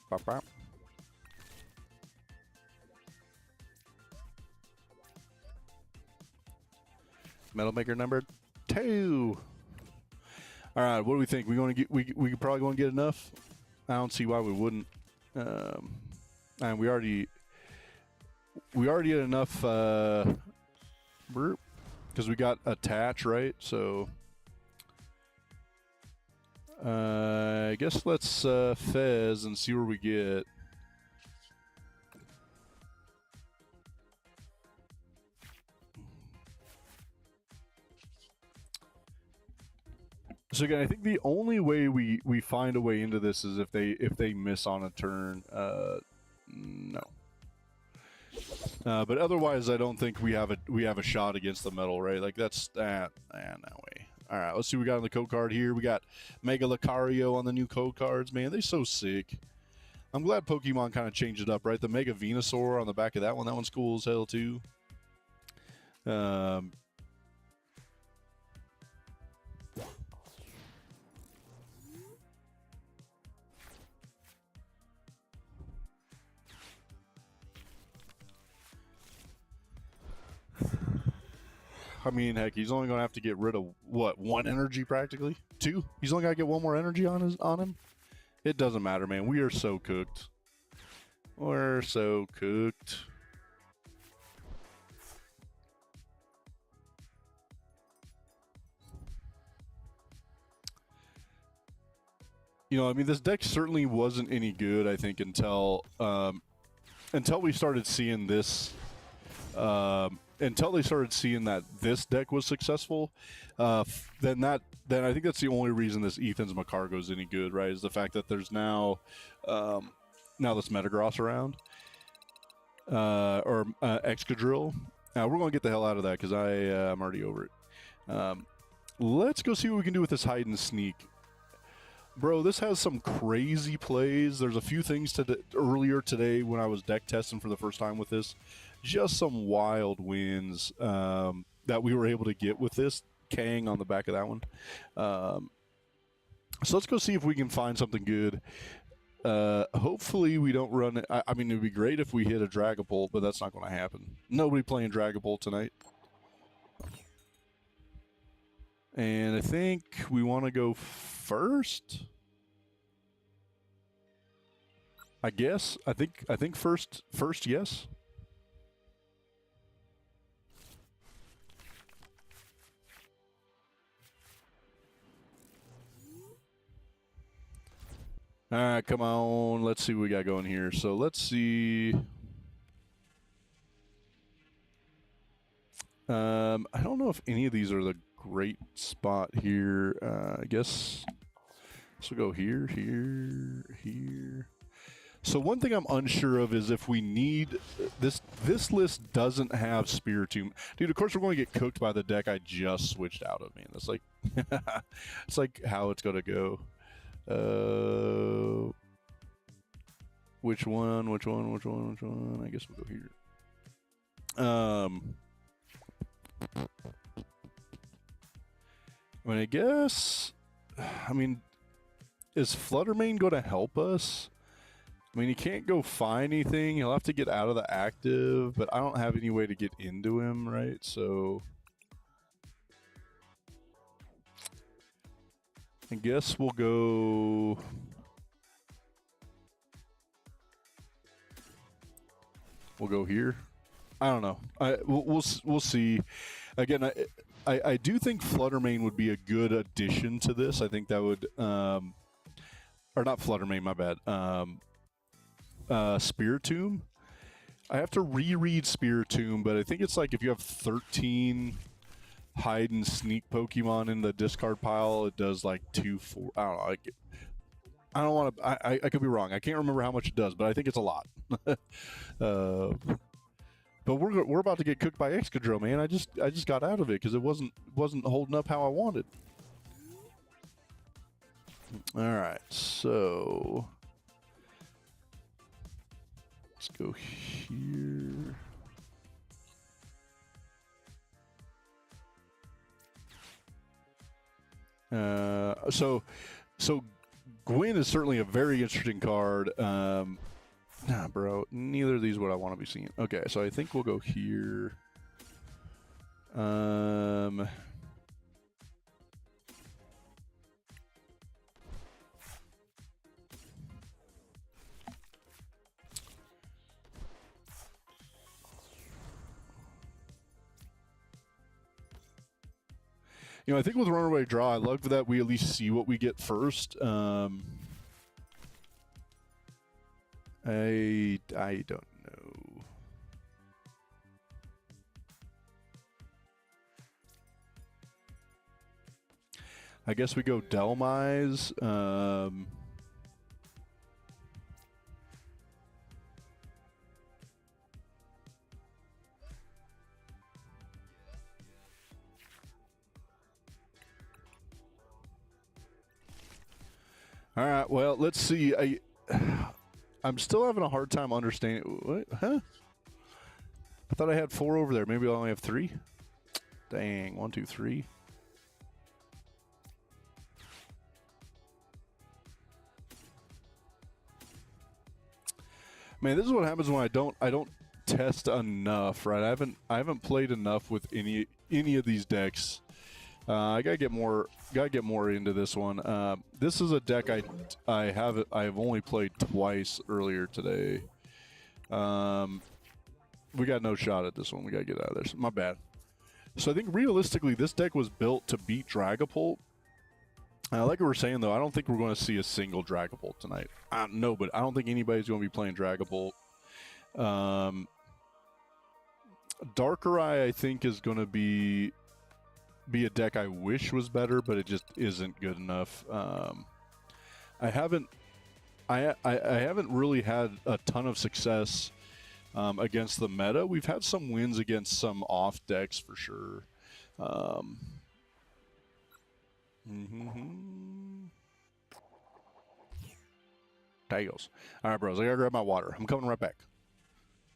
Pop, pop. Metal Maker number 2. All right, what do we think? We going to get? We probably going to get enough. I don't see why we wouldn't. And we already had enough. Because we got attach, right? So I guess let's Fez and see where we get. So again, I think the only way we find a way into this is if they miss on a turn. No. But otherwise, I don't think we have a shot against the metal, right? Like that's that. No way. All right, let's see what we got on the code card here. We got Mega Lucario on the new code cards. Man, they're so sick. I'm glad Pokemon kind of changed it up, right? The Mega Venusaur on the back of that one. That one's cool as hell too. I mean, heck, he's only going to have to get rid of, what, 1 energy practically? 2? He's only got to get 1 more energy on him? It doesn't matter, man. We are so cooked. We're so cooked. You know, I mean, this deck certainly wasn't any good, I think, until we started seeing this... until they started seeing that this deck was successful, then I think that's the only reason this Ethan's Macargo is any good, right? Is the fact that there's now this Metagross around, or Excadrill. We're going to get the hell out of that because I'm already over it. Let's go see what we can do with this hide and sneak. Bro, this has some crazy plays. There's a few things earlier today when I was deck testing for the first time with this. Just some wild wins that we were able to get with this. Kang on the back of that one. So let's go see if we can find something good. Hopefully we don't run it. I mean, it would be great if we hit a Dragapult, but that's not going to happen. Nobody playing Dragapult tonight. And I think we want to go first. I guess. I think first, yes. All right, come on. Let's see what we got going here. So let's see. I don't know if any of these are the great spot here. I guess so. We'll go here, here, here. So one thing I'm unsure of is if we need this. This list doesn't have Spiritomb, dude. Of course, we're going to get cooked by the deck I just switched out of. Man, that's like, it's like how it's gonna go. Which one? I guess we'll go here. I mean, I guess. I mean, is Fluttermane going to help us? I mean, he can't go find anything. He'll have to get out of the active, but I don't have any way to get into him, right? So I guess we'll go... We'll go here. I don't know. We'll see. Again, I do think Fluttermane would be a good addition to this. I think that would, or not Fluttermane, my bad. Spiritomb. I have to reread Spiritomb, but I think it's like if you have 13 hide and sneak Pokemon in the discard pile, it does like 2-4. I don't know. I don't want to. I could be wrong. I can't remember how much it does, but I think it's a lot. But we're about to get cooked by Excadrill, man. I just got out of it because it wasn't holding up how I wanted. All right, so let's go here. So Gwyn is certainly a very interesting card. Nah, bro. Neither of these would I want to be seeing. Okay, so I think we'll go here. You know, I think with Runaway Draw, I love that we at least see what we get first. I don't know. I guess we go Delmise. All right. Well, let's see. I'm still having a hard time understanding. What? Huh? I thought I had 4 over there. Maybe I only have 3. Dang. 1, 2, 3. Man, this is what happens when I don't test enough, right? I haven't played enough with any of these decks. I gotta get more into this one. This is a deck I've only played twice earlier today. We got no shot at this one. We gotta get out of there. My bad. So I think realistically, this deck was built to beat Dragapult. Like we were saying though, I don't think we're going to see a single Dragapult tonight. No, but I don't think anybody's going to be playing Dragapult. Darkrai, I think, is going to be a deck I wish was better, but it just isn't good enough. I haven't really had a ton of success against the meta. We've had some wins against some off decks for sure. Tails. All right, bros. I gotta grab my water. I'm coming right back.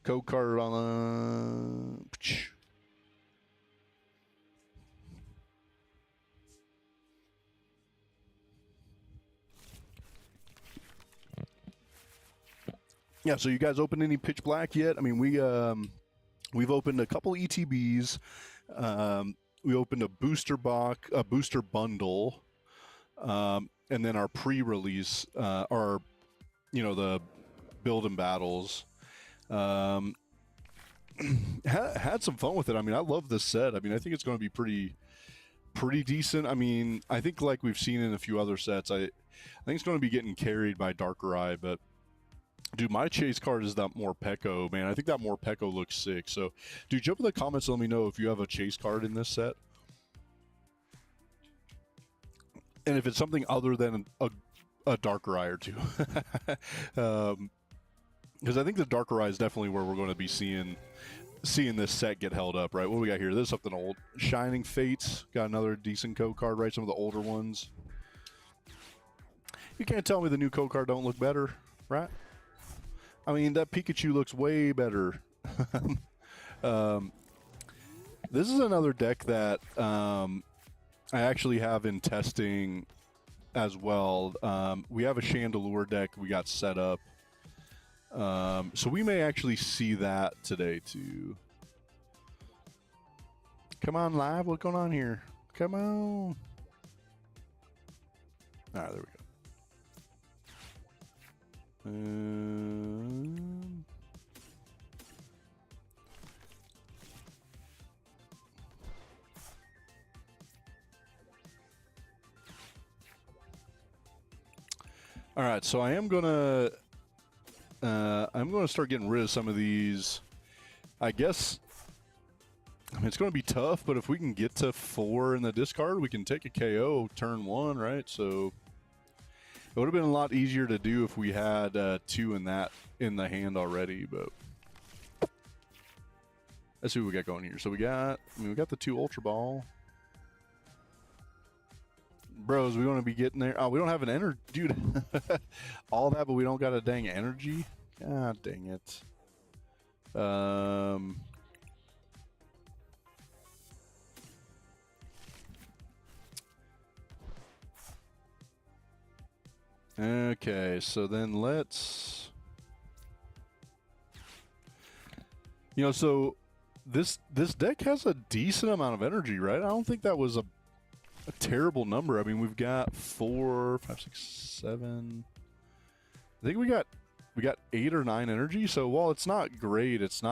Code card on the. Yeah, so you guys opened any Pitch Black yet? I mean, we've opened a couple ETBs. We opened a booster box, a booster bundle, and then our pre-release, the build and battles. Had some fun with it. I mean, I love this set. I mean, I think it's going to be pretty decent. I mean, I think like we've seen in a few other sets, I think it's going to be getting carried by Darkrai, but dude, my chase card is that Morpeko, man. I think that Morpeko looks sick. So, dude, jump in the comments and let me know if you have a chase card in this set. And if it's something other than a Darkrai or two. Because I think the Darkrai is definitely where we're going to be seeing this set get held up, right? What do we got here? This is something old. Shining Fates. Got another decent code card, right? Some of the older ones. You can't tell me the new code card don't look better, right? I mean, that Pikachu looks way better. This is another deck that I actually have in testing as well. We have a Chandelure deck we got set up. So we may actually see that today too. Come on, live. What's going on here? Come on. All right, there we go. All right, so I'm gonna start getting rid of some of these. I guess. I mean, it's going to be tough, but if we can get to 4 in the discard, we can take a KO turn 1, right? So it would have been a lot easier to do if we had 2 in the hand already. But let's see what we got going here. So we got the 2 Ultra Ball. Bros, we want to be getting there. Oh, we don't have an energy, dude. All that, but we don't got a dang energy. God dang it. Okay, so then let's, so this deck has a decent amount of energy, right? I don't think that was a terrible number. I mean, we've got 4, 5, 6, 7. I think we got 8 or 9 energy. So while it's not great, it's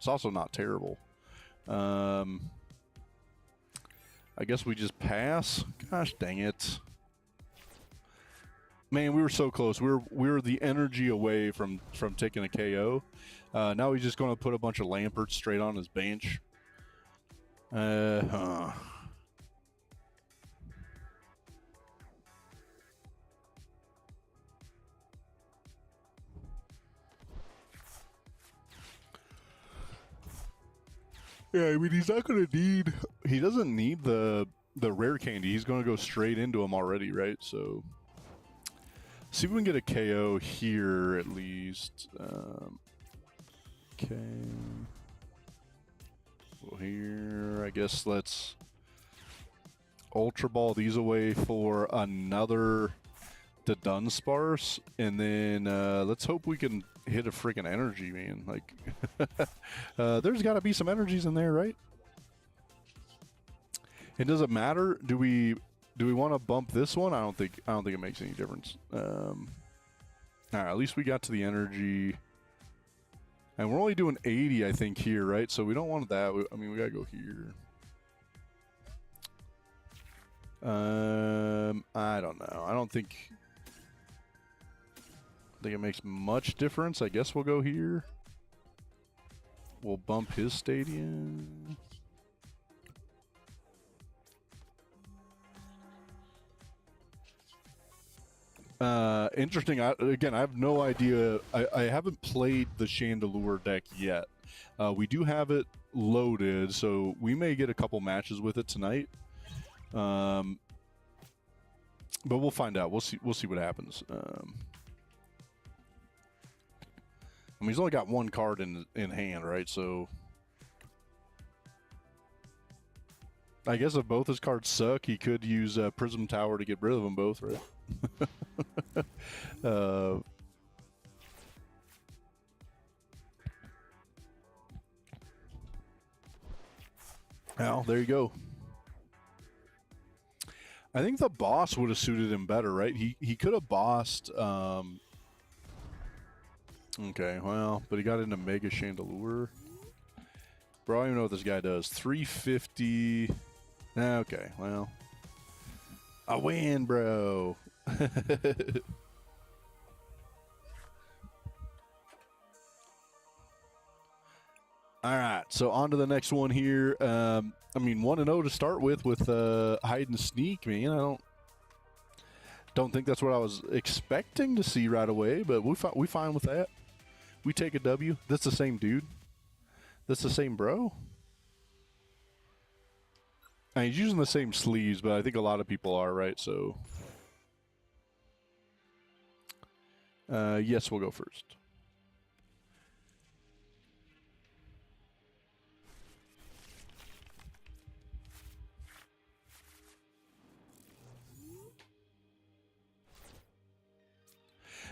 also not terrible. I guess we just pass. Gosh dang it. Man, we were so close. We were the energy away from taking a KO. Now he's just going to put a bunch of Lamperts straight on his bench. Yeah, I mean, he's not going to need... He doesn't need the rare candy. He's going to go straight into him already, right? So... See if we can get a KO here, at least. Okay. Well, here, I guess let's Ultra Ball these away for another Dunsparce, and then let's hope we can hit a freaking energy, man. Like, there's got to be some energies in there, right? It doesn't matter. Do we want to bump this one? I don't think it makes any difference. All right, at least we got to the energy, and we're only doing 80, I think, here, right? So we don't want that. I mean, we gotta go here. I don't know. I don't think it makes much difference. I guess we'll go here. We'll bump his stadium. Interesting. Again, I have no idea. I haven't played the Chandelure deck yet. We do have it loaded, so we may get a couple matches with it tonight. But we'll find out. We'll see what happens. I mean, he's only got 1 card in hand, right? So I guess if both his cards suck, he could use Prism Tower to get rid of them both, right? Well, there you go. I think the boss would have suited him better, right? He could have bossed. Okay, well, but he got into Mega Chandelure. Bro, I don't even know what this guy does. 350. Okay, well, I win, bro. All right, so on to the next one here. I mean, 1-0 to start with hide and sneak, man. I don't think that's what I was expecting to see right away, but we fine with that. We take a W. That's the same dude. That's the same bro. I mean, he's using the same sleeves, but I think a lot of people are, right? So, yes, we'll go first.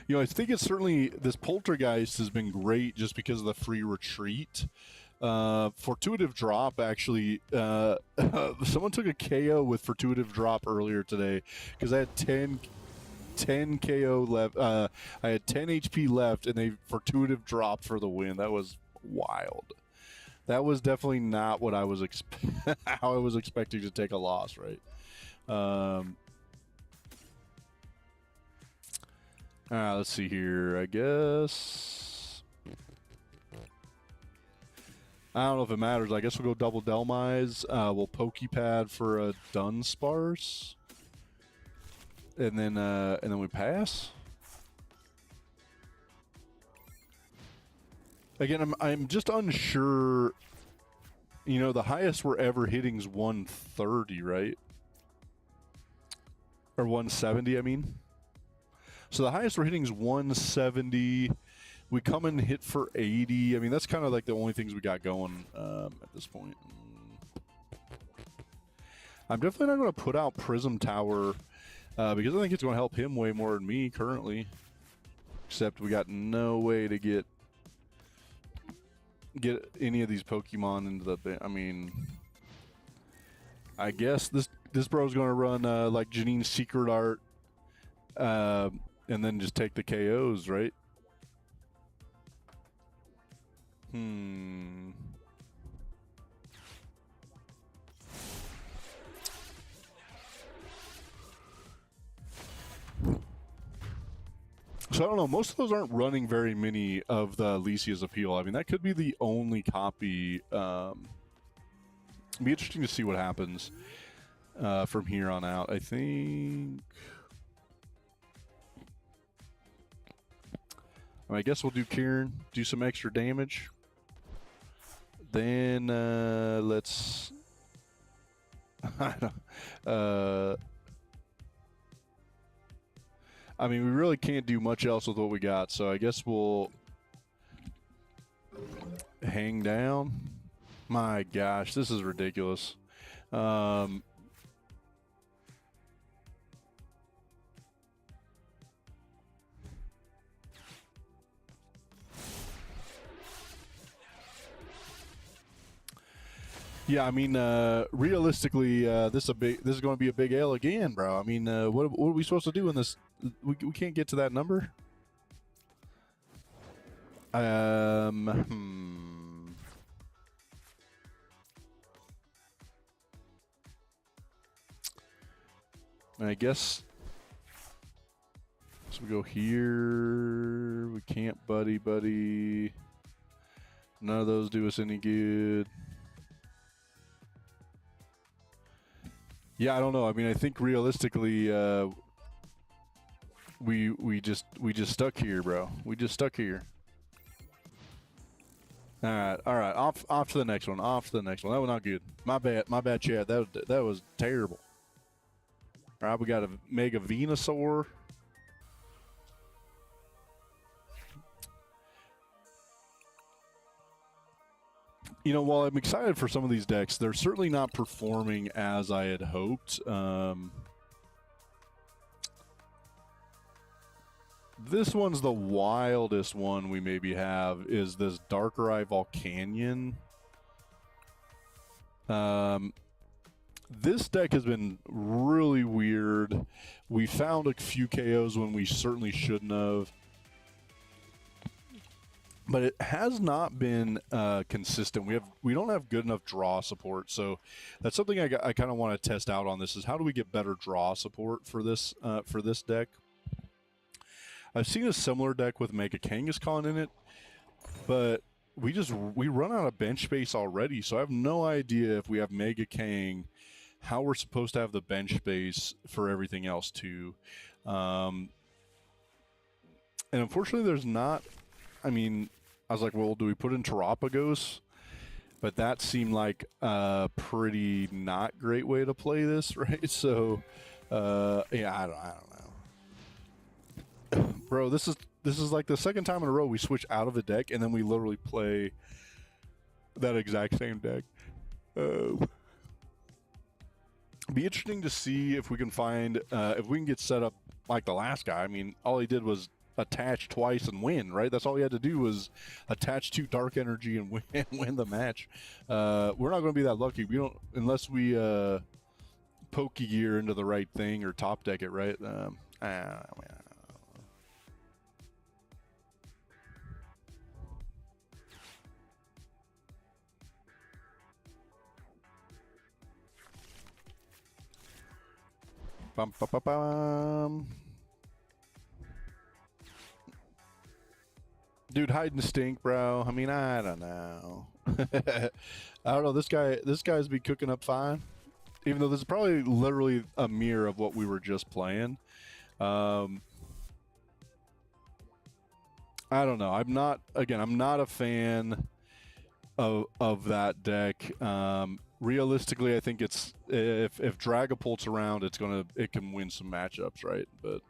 You know, I think it's certainly, this Poltergeist has been great just because of the free retreat. Fortuitive Drop, actually, someone took a KO with Fortuitive Drop earlier today because I had 10 KO left. I had 10 HP left, and they Fortuitive Drop for the win. That was wild. That was definitely not what I was how I was expecting to take a loss, right? Let's see here. I guess I don't know if it matters. I guess we'll go double Delmise. We'll Pokepad for a Dunsparce, and then we pass. Again, I'm just unsure. You know, the highest we're ever hitting is 130, right? Or 170, I mean. So the highest we're hitting is 170. We come and hit for 80. I mean, that's kind of like the only things we got going at this point. I'm definitely not going to put out Prism Tower because I think it's going to help him way more than me currently. Except we got no way to get any of these Pokemon into the... I mean, I guess this bro's going to run like Janine's Secret Art and then just take the KOs, right? So I don't know. Most of those aren't running very many of the Alicia's Appeal. I mean, that could be the only copy. It'd be interesting to see what happens from here on out. I think. I guess we'll do Kieran, do some extra damage. Then let's. I mean, we really can't do much else with what we got, so I guess we'll hang down. My gosh, this is ridiculous. Yeah, I mean, realistically, this is going to be a big L again, bro. I mean, what are we supposed to do in this? We can't get to that number. I guess. So we go here. We can't buddy. None of those do us any good. Yeah, I don't know. I mean, I think realistically, we just stuck here, bro. We just stuck here. All right. Off to the next one. Off to the next one. That was not good. My bad, Chad. That was terrible. All right, we got a Mega Venusaur. You know, while I'm excited for some of these decks, they're certainly not performing as I had hoped. This one's the wildest one we maybe have, is this Darkrai Volcanion. This deck has been really weird. We found a few KOs when we certainly shouldn't have. But it has not been consistent. We don't have good enough draw support, so that's something I kind of want to test out on this. Is how do we get better draw support for this deck? I've seen a similar deck with Mega Kangaskhan in it, but we run out of bench space already. So I have no idea if we have Mega Kang, how we're supposed to have the bench space for everything else too. And unfortunately, there's not. I mean, I was like, well, do we put in Terapagos? But that seemed like a pretty not great way to play this, right? So, yeah, I don't know. Bro, this is like the second time in a row we switch out of the deck and then we literally play that exact same deck. Be interesting to see if we can find if we can get set up like the last guy. I mean, all he did was attach twice and win, right? That's all he had to do was attach 2 dark energy and win the match. We're not going to be that lucky. We don't, unless we poke gear into the right thing or top deck it, right? Bum, bum, bum, bum. Dude, hide and stink, bro. I mean, I don't know. I don't know. This guy's be cooking up fine. Even though this is probably literally a mirror of what we were just playing. I don't know. I'm not a fan of that deck. Realistically, I think it's if Dragapult's around, it can win some matchups, right? But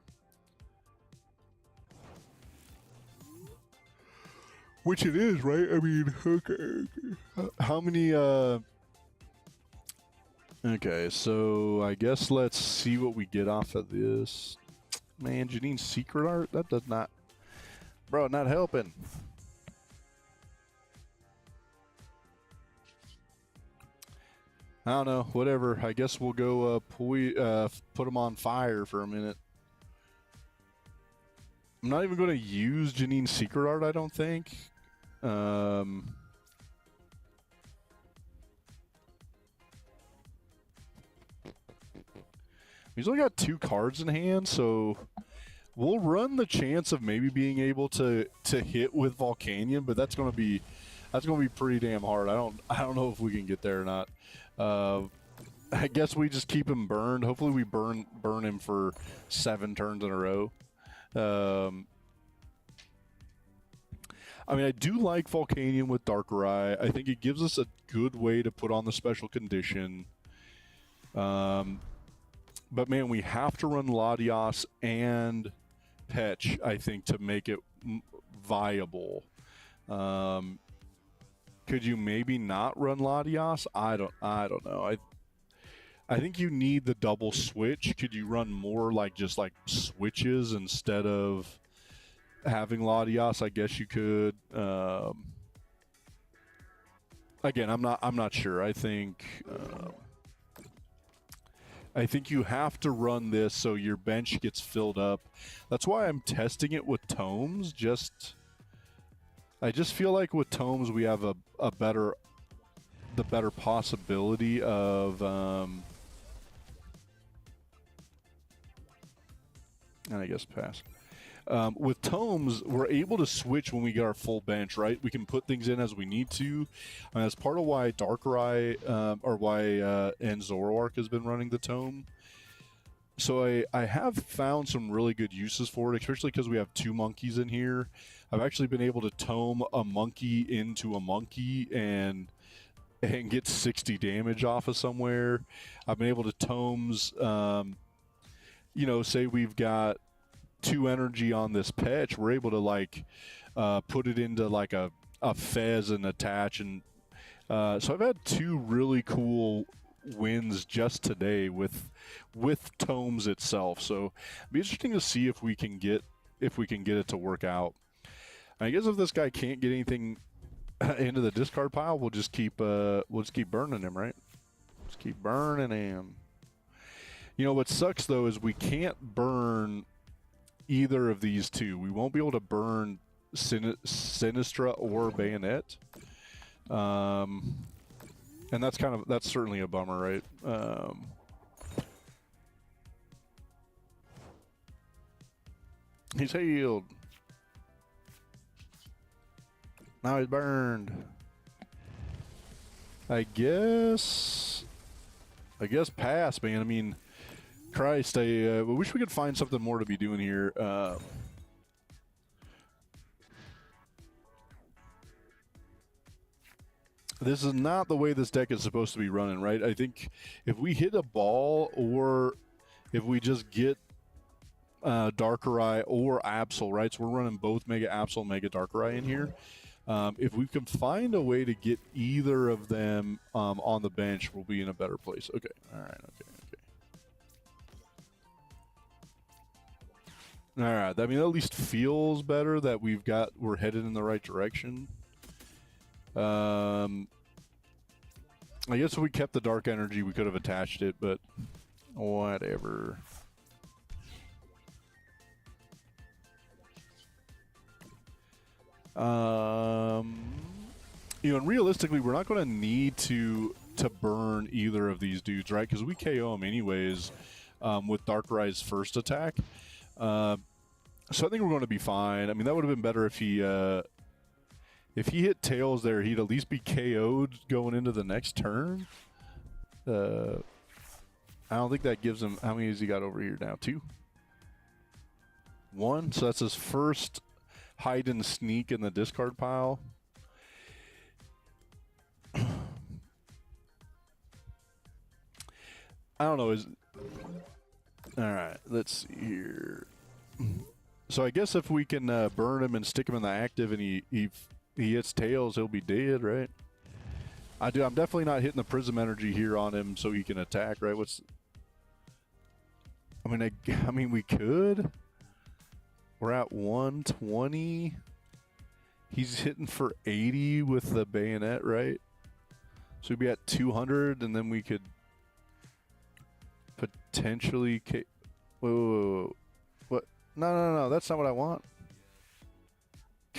which it is, right? I mean, okay. How many okay, so I guess let's see what we get off of this. Man, Janine's secret art? That does not... Bro, not helping. I don't know, whatever. I guess we'll go put them on fire for a minute. I'm not even going to use Janine's secret art, I don't think. He's only got 2 cards in hand, so we'll run the chance of maybe being able to hit with Volcanion, but that's gonna be pretty damn hard. I don't know if we can get there or not. I guess we just keep him burned. Hopefully we burn him for 7 turns in a row. I mean, I do like Volcanion with Darkrai. I think it gives us a good way to put on the special condition. But man, we have to run Latias and Petch, I think, to make it viable. Could you maybe not run Latias? I don't know. I think you need the double switch. Could you run more just like switches instead of having Latias? I guess you could. Again, I'm not sure. I think you have to run this so your bench gets filled up. That's why I'm testing it with tomes. I just feel like with tomes we have the better possibility of and I guess pass. With tomes, we're able to switch when we get our full bench, right? We can put things in as we need to. And that's part of why Darkrai and Zoroark has been running the tome. So I have found some really good uses for it, especially because we have 2 monkeys in here. I've actually been able to tome a monkey into a monkey and get 60 damage off of somewhere. I've been able to tomes, say we've got 2 energy on this Petch, we're able to put it into a Fez and attach, and so I've had 2 really cool wins just today with tomes itself. So it'd be interesting to see if we can get it to work out. I guess if this guy can't get anything into the discard pile, we'll just keep burning him, right? Just keep burning him. You know what sucks though is we can't burn either of these 2. We won't be able to burn Sinistra or Bayonet. And that's certainly a bummer, right? He's healed. Now he's burned. I guess pass, man. I mean, Christ, I wish we could find something more to be doing here. This is not the way this deck is supposed to be running, right? I think if we hit a ball or if we just get Darkrai or Absol, right? So we're running both Mega Absol, Mega Darkrai in here. If we can find a way to get either of them on the bench, we'll be in a better place. Okay, all right, okay. All right, I mean, at least feels better that we're headed in the right direction. I guess if we kept the dark energy, we could have attached it, but whatever. And realistically, we're not going to need to burn either of these dudes, right? Because we KO them anyways with Darkrai's first attack. So I think we're going to be fine. I mean, that would have been better if he If he hit tails there, he'd at least be KO'd going into the next turn. I don't think that gives him... How many has he got over here now? 2? 1? So that's his first hide and sneak in the discard pile. I don't know. Alright, let's see here. So I guess if we can burn him and stick him in the active and he hits tails, he'll be dead, right? I'm definitely not hitting the prism energy here on him so he can attack, right? I mean, we could. We're at 120. He's hitting for 80 with the bayonet, right? So we'd be at 200, and then we could potentially... Whoa. What? No. That's not what I want.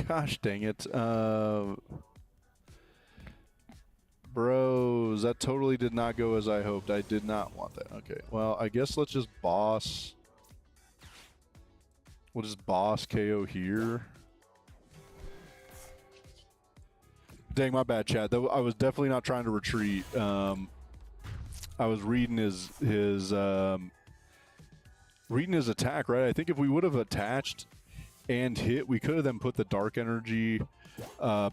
Gosh dang it. Bros, that totally did not go as I hoped. I did not want that. Okay, well, I guess let's just boss. We'll just boss KO here. Dang, my bad, chat. I was definitely not trying to retreat. I was reading his attack, right? I think if we would have attached and hit, we could have then put the dark energy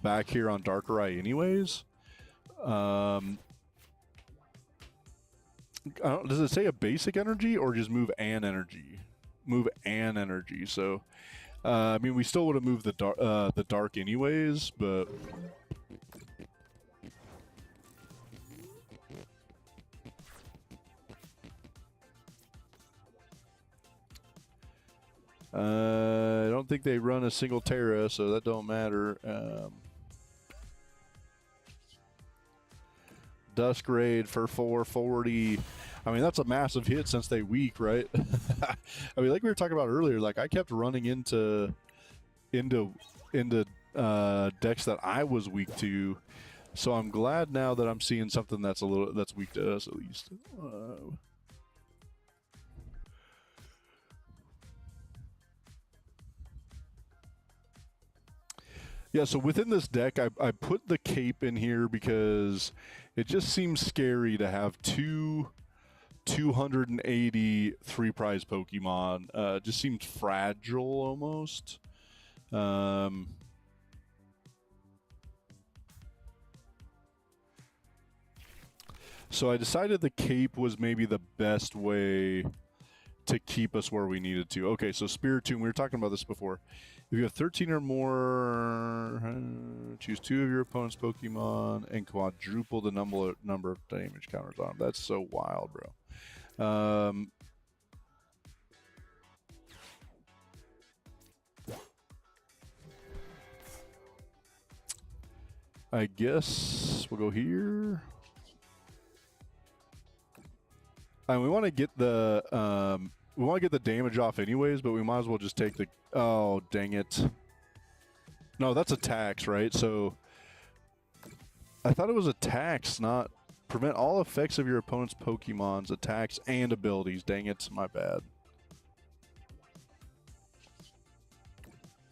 back here on Darkrai anyways. Does it say a basic energy or just move an energy? Move an energy. So, I mean, we still would have moved the dark anyways, but. I don't think they run a single Terra, so that don't matter. Dusk Raid for 440. I mean, that's a massive hit since they weak, right? I mean, like we were talking about earlier, like I kept running into decks that I was weak to. So I'm glad now that I'm seeing something that's weak to us at least. Yeah, so within this deck, I put the cape in here because it just seems scary to have 280 3-prize Pokemon. Just seems fragile almost. So I decided the cape was maybe the best way to keep us where we needed to. Okay, so Spiritomb, we were talking about this before. If you have 13 or more, choose 2 of your opponent's Pokemon and quadruple the number of damage counters on them. That's so wild, bro. I guess we'll go here. And we want to get the damage off anyways, but we might as well just take the... Oh, dang it. No, that's attacks, right? So I thought it was attacks, not... Prevent all effects of your opponent's Pokemon's attacks and abilities. Dang it, my bad.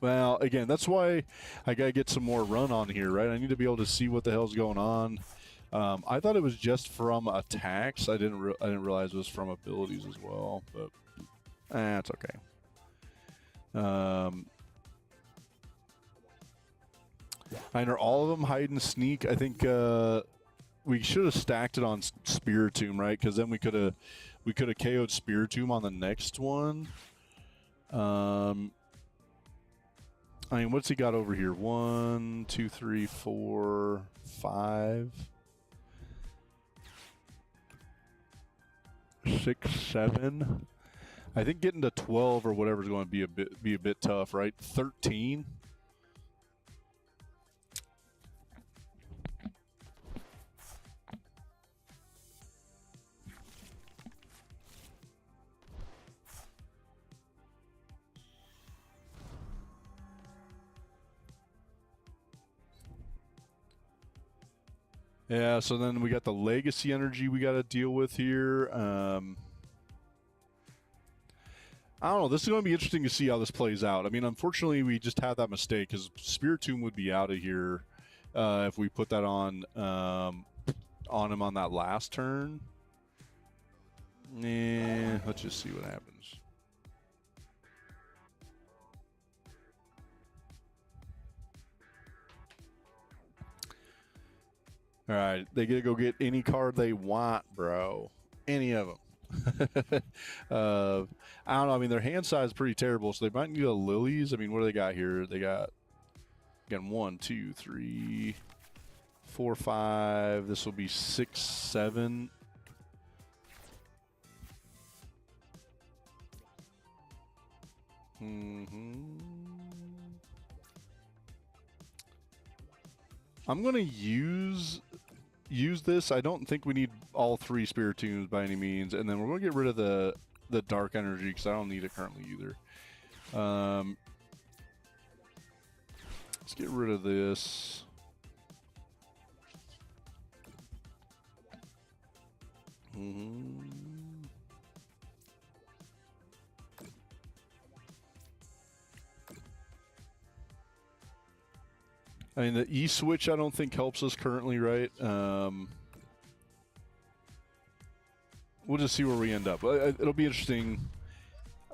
Well, again, that's why I gotta get some more run on here, right? I need to be able to see what the hell's going on. I thought it was just from attacks. I didn't realize it was from abilities as well, but it's okay. And are all of them hide and sneak? I think we should have stacked it on Spiritomb, right? Because then we could have KO'd Spiritomb on the next one. I mean, what's he got over here? 1, 2, 3, 4, 5. 6, 7. I think getting to 12 or whatever is going to be a bit tough, right? 13. Yeah, so then we got the legacy energy we got to deal with here. I don't know. This is going to be interesting to see how this plays out. I mean, unfortunately, we just had that mistake because Spiritomb would be out of here if we put that on him on that last turn. Let's just see what happens. All right, they get to go get any card they want, bro. Any of them. I don't know. I mean, their hand size is pretty terrible, so they might need a Lilies. I mean, what do they got here? They got, again, 1, 2, 3, 4, 5. This will be 6, 7. I'm gonna use this. I don't think we need all 3 Spiritombs by any means, and then we're gonna get rid of the dark energy because I don't need it currently either. Let's get rid of this. I mean, the E-switch I don't think helps us currently, right? We'll just see where we end up. It'll be interesting.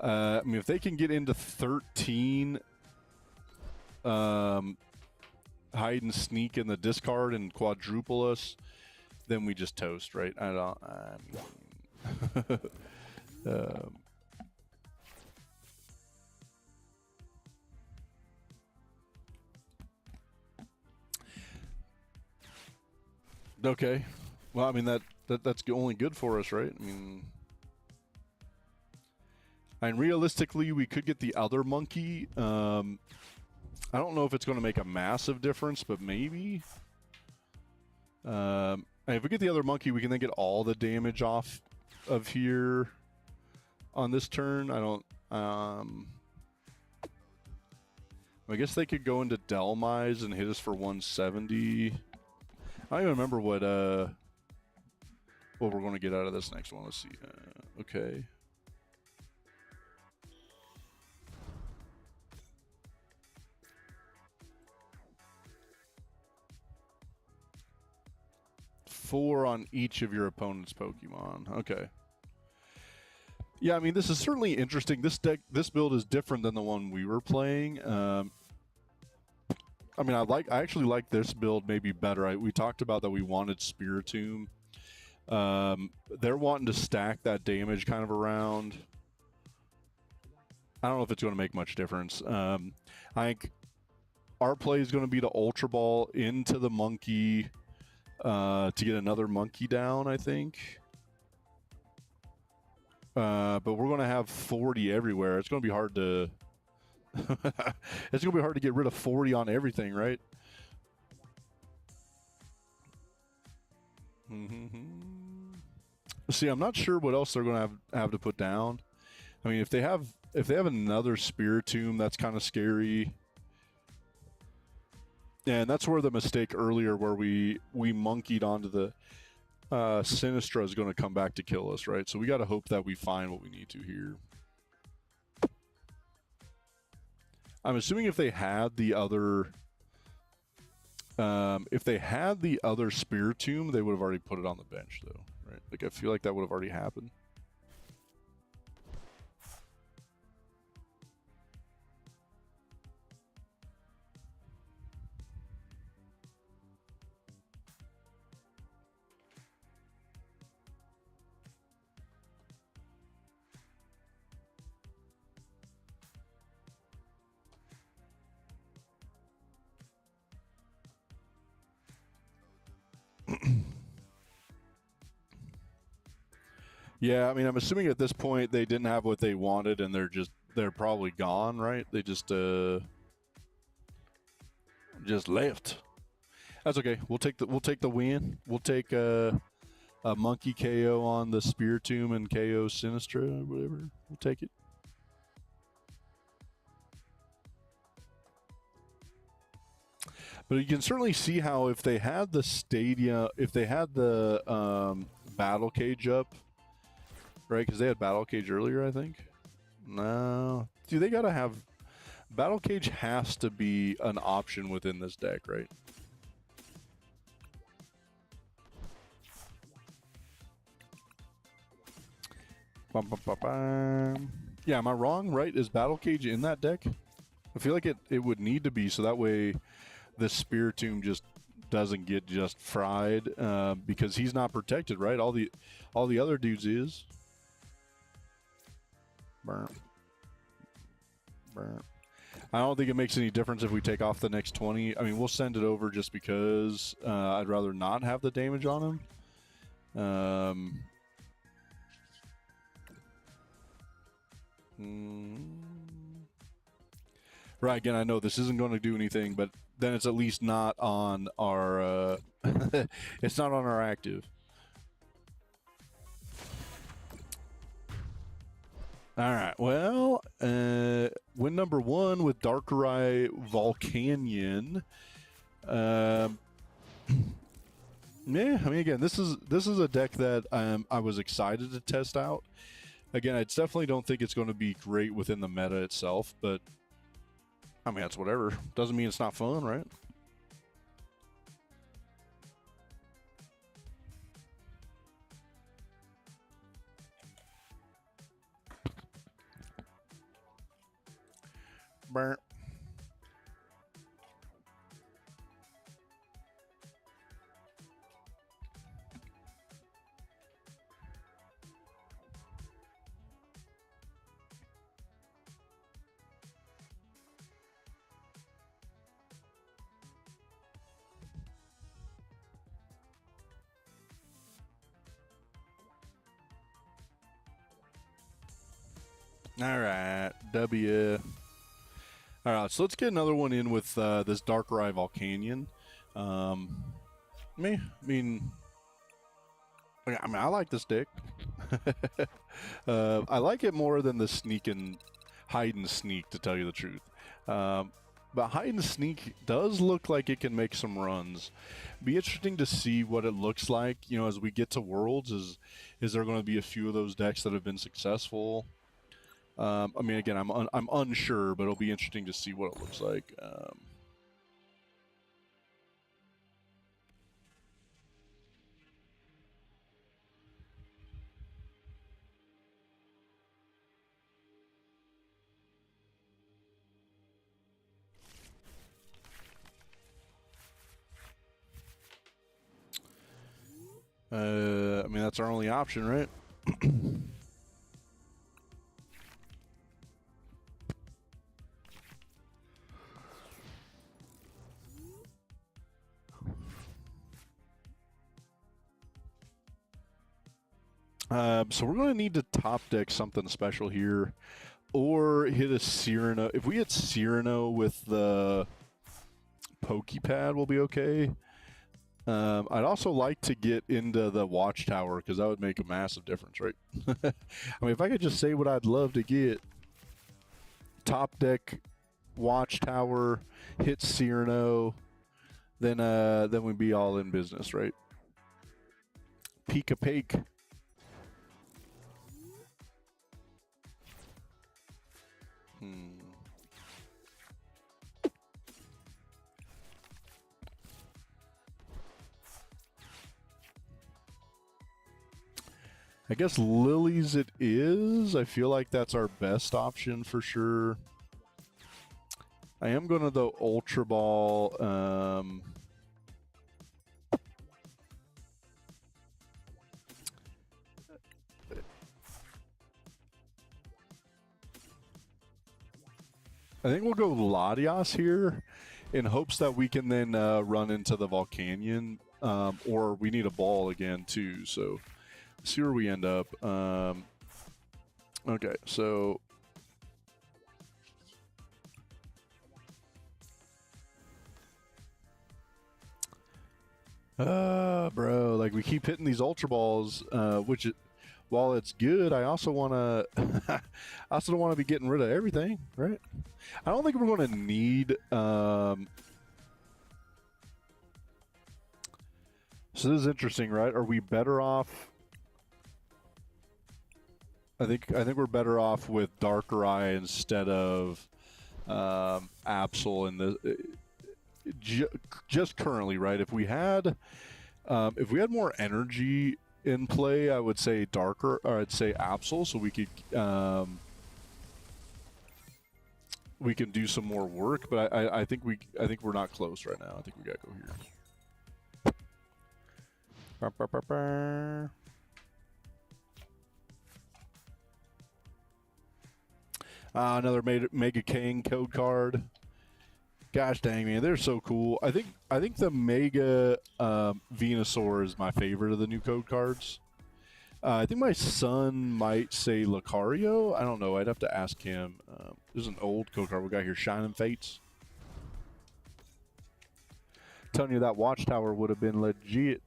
I mean, if they can get into 13, hide and sneak in the discard and quadruple us, then we just toast, right? I mean, okay. Well, I mean that's only good for us, right? I mean, realistically, we could get the other monkey. I don't know if it's going to make a massive difference, but maybe. If we get the other monkey, we can then get all the damage off of here on this turn. I don't. I guess they could go into Delmise and hit us for 170. I don't even remember what we're going to get out of this next one. Let's see. Okay. Four on each of your opponent's Pokemon. Okay. Yeah, I mean, this is certainly interesting. This build is different than the one we were playing. I mean, I actually like this build maybe better. We talked about that we wanted Spiritomb. They're wanting to stack that damage kind of around. I don't know if it's going to make much difference. I think our play is going to be to Ultra Ball into the monkey to get another monkey down, I think. But we're going to have 40 everywhere. It's going to be hard to... it's going to be hard to get rid of 40 on everything, right? See, I'm not sure what else they're going to have to put down. I mean, if they have another Spiritomb, that's kind of scary. And that's where the mistake earlier, where we monkeyed onto the Sinistra, is going to come back to kill us, right? So we got to hope that we find what we need to here. I'm assuming if they had the other, Spiritomb, they would have already put it on the bench, though, right? Like, I feel like that would have already happened. Yeah, I mean, I'm assuming at this point they didn't have what they wanted, and they're probably gone, right? They just left. That's okay. We'll take the win. We'll take a monkey KO on the Spiritomb and KO Sinistra or whatever. We'll take it. But you can certainly see how if they had the Battle Cage up, right? Because they had Battle Cage earlier, I think. No. Dude, they gotta have... Battle Cage has to be an option within this deck, right? Bum, bum, bum, bum. Yeah, am I wrong, right? Is Battle Cage in that deck? I feel like it would need to be, so that way the Spiritomb just doesn't get just fried, because he's not protected, right? All the other dudes is. Burn. Burn. I don't think it makes any difference if we take off the next 20. I mean, we'll send it over just because I'd rather not have the damage on him. Right, again, I know this isn't going to do anything, but then it's at least not on our... it's not on our active. All right, well, win number 1 with Darkrai Volcanion. Yeah, I mean, again, this is a deck that I was excited to test out. Again, I definitely don't think it's going to be great within the meta itself, but I mean, that's whatever. Doesn't mean it's not fun, right? Burn. All right, W. All right, so let's get another one in with this Darkrai Volcanion. I mean, I like this deck. I like it more than the hide and sneak, to tell you the truth. But hide and sneak does look like it can make some runs. Be interesting to see what it looks like. You know, as we get to Worlds, is there going to be a few of those decks that have been successful? I mean, again, I'm unsure, but it'll be interesting to see what it looks like. I mean, that's our only option, right? So we're going to need to top deck something special here, or hit a Cyrano. If we hit Cyrano with the Pokepad, we'll be okay. I'd also like to get into the Watchtower, because that would make a massive difference, right? I mean, if I could just say what I'd love to get, top deck Watchtower, hit Cyrano, then we'd be all in business, right? Pika Pake. I guess Lilies it is. I feel like that's our best option for sure. I am going to, though, Ultra Ball. I think we'll go Latias here in hopes that we can then run into the Volcanion, or we need a ball again too, so see where we end up. Okay, so bro, like, we keep hitting these Ultra Balls, which while it's good, I also want to I also don't want to be getting rid of everything, right? I don't think we're going to need so this is interesting, right? Are we better off I think we're better off with Darker Eye instead of Absol in the just currently, right? If we had more energy in play, I would say Darker, or I'd say Absol, so we can do some more work. But I think we're not close right now. I think we gotta go here. Ba, ba, ba, ba. Another Mega King code card. Gosh dang, man, they're so cool. I think the Mega Venusaur is my favorite of the new code cards. I think my son might say Lucario. I don't know. I'd have to ask him. There's an old code card we got here, Shining Fates. Telling you that Watchtower would have been legit.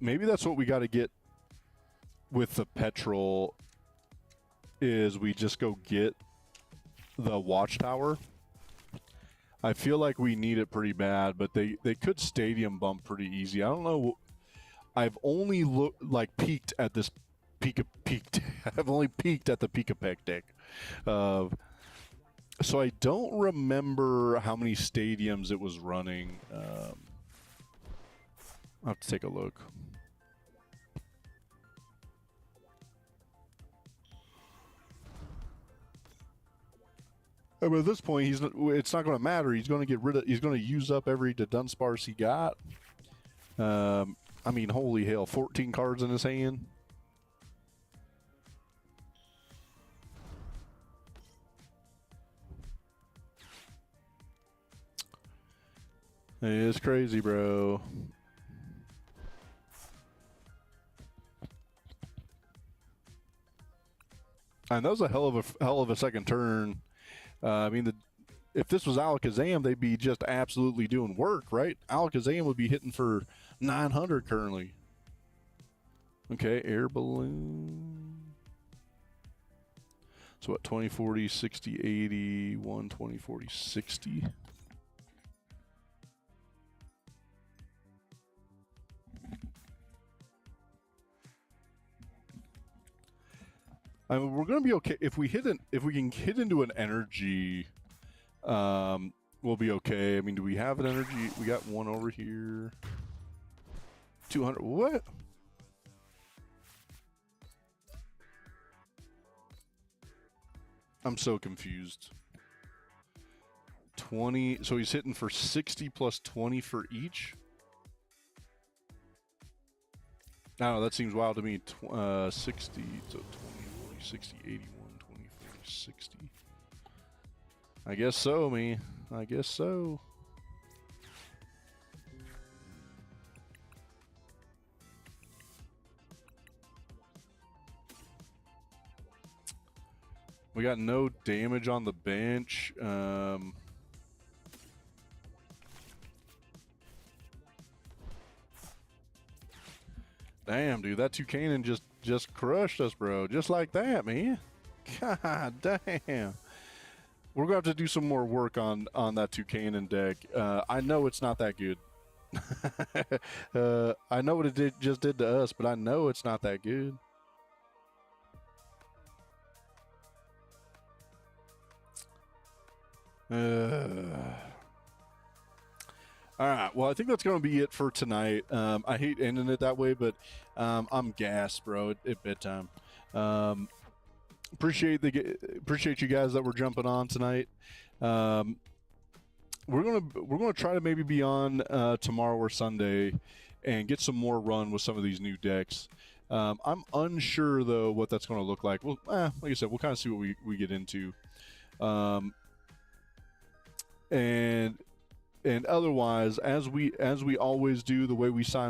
Maybe that's what we got to get with the Petrol. Is we just go get the Watchtower. I feel like we need it pretty bad, but they could stadium bump pretty easy. I don't know. I've only peeked at this peeked. I've only peeked at the Pika-Pek deck. So I don't remember how many stadiums it was running. I'll have to take a look. But at this point, it's not going to matter. He's going to get rid of. He's going to use up every Dunsparce he got. I mean, holy hell! 14 cards in his hand. It's crazy, bro. And that was a hell of a second turn. I mean, if this was Alakazam, they'd be just absolutely doing work, right? Alakazam would be hitting for 900 currently. Okay, air balloon. So what, 20, 40, 60, 80, 120, 40, 60. I mean, we're gonna be okay if we can hit into an energy. We'll be okay. I mean, do we have an energy? We got one over here. 200. What? I'm so confused. 20. So he's hitting for 60 plus 20 for each. I don't know. That seems wild to me. 60 to 20. 60, 81, 20, 40, 60. I guess so, man. I guess so. We got no damage on the bench. Damn, dude, that Toucanon just crushed us, bro. Just like that, man. God damn. We're gonna have to do some more work on that Toucanon deck. I know it's not that good. I know what it just did to us, but I know it's not that good. All right. Well, I think that's going to be it for tonight. I hate ending it that way, but I'm gassed, bro, at bedtime. Appreciate you guys that were jumping on tonight. We're gonna try to maybe be on tomorrow or Sunday and get some more run with some of these new decks. I'm unsure though what that's going to look like. Well, like I said, we'll kind of see what we get into. And otherwise, as we always do, the way we sign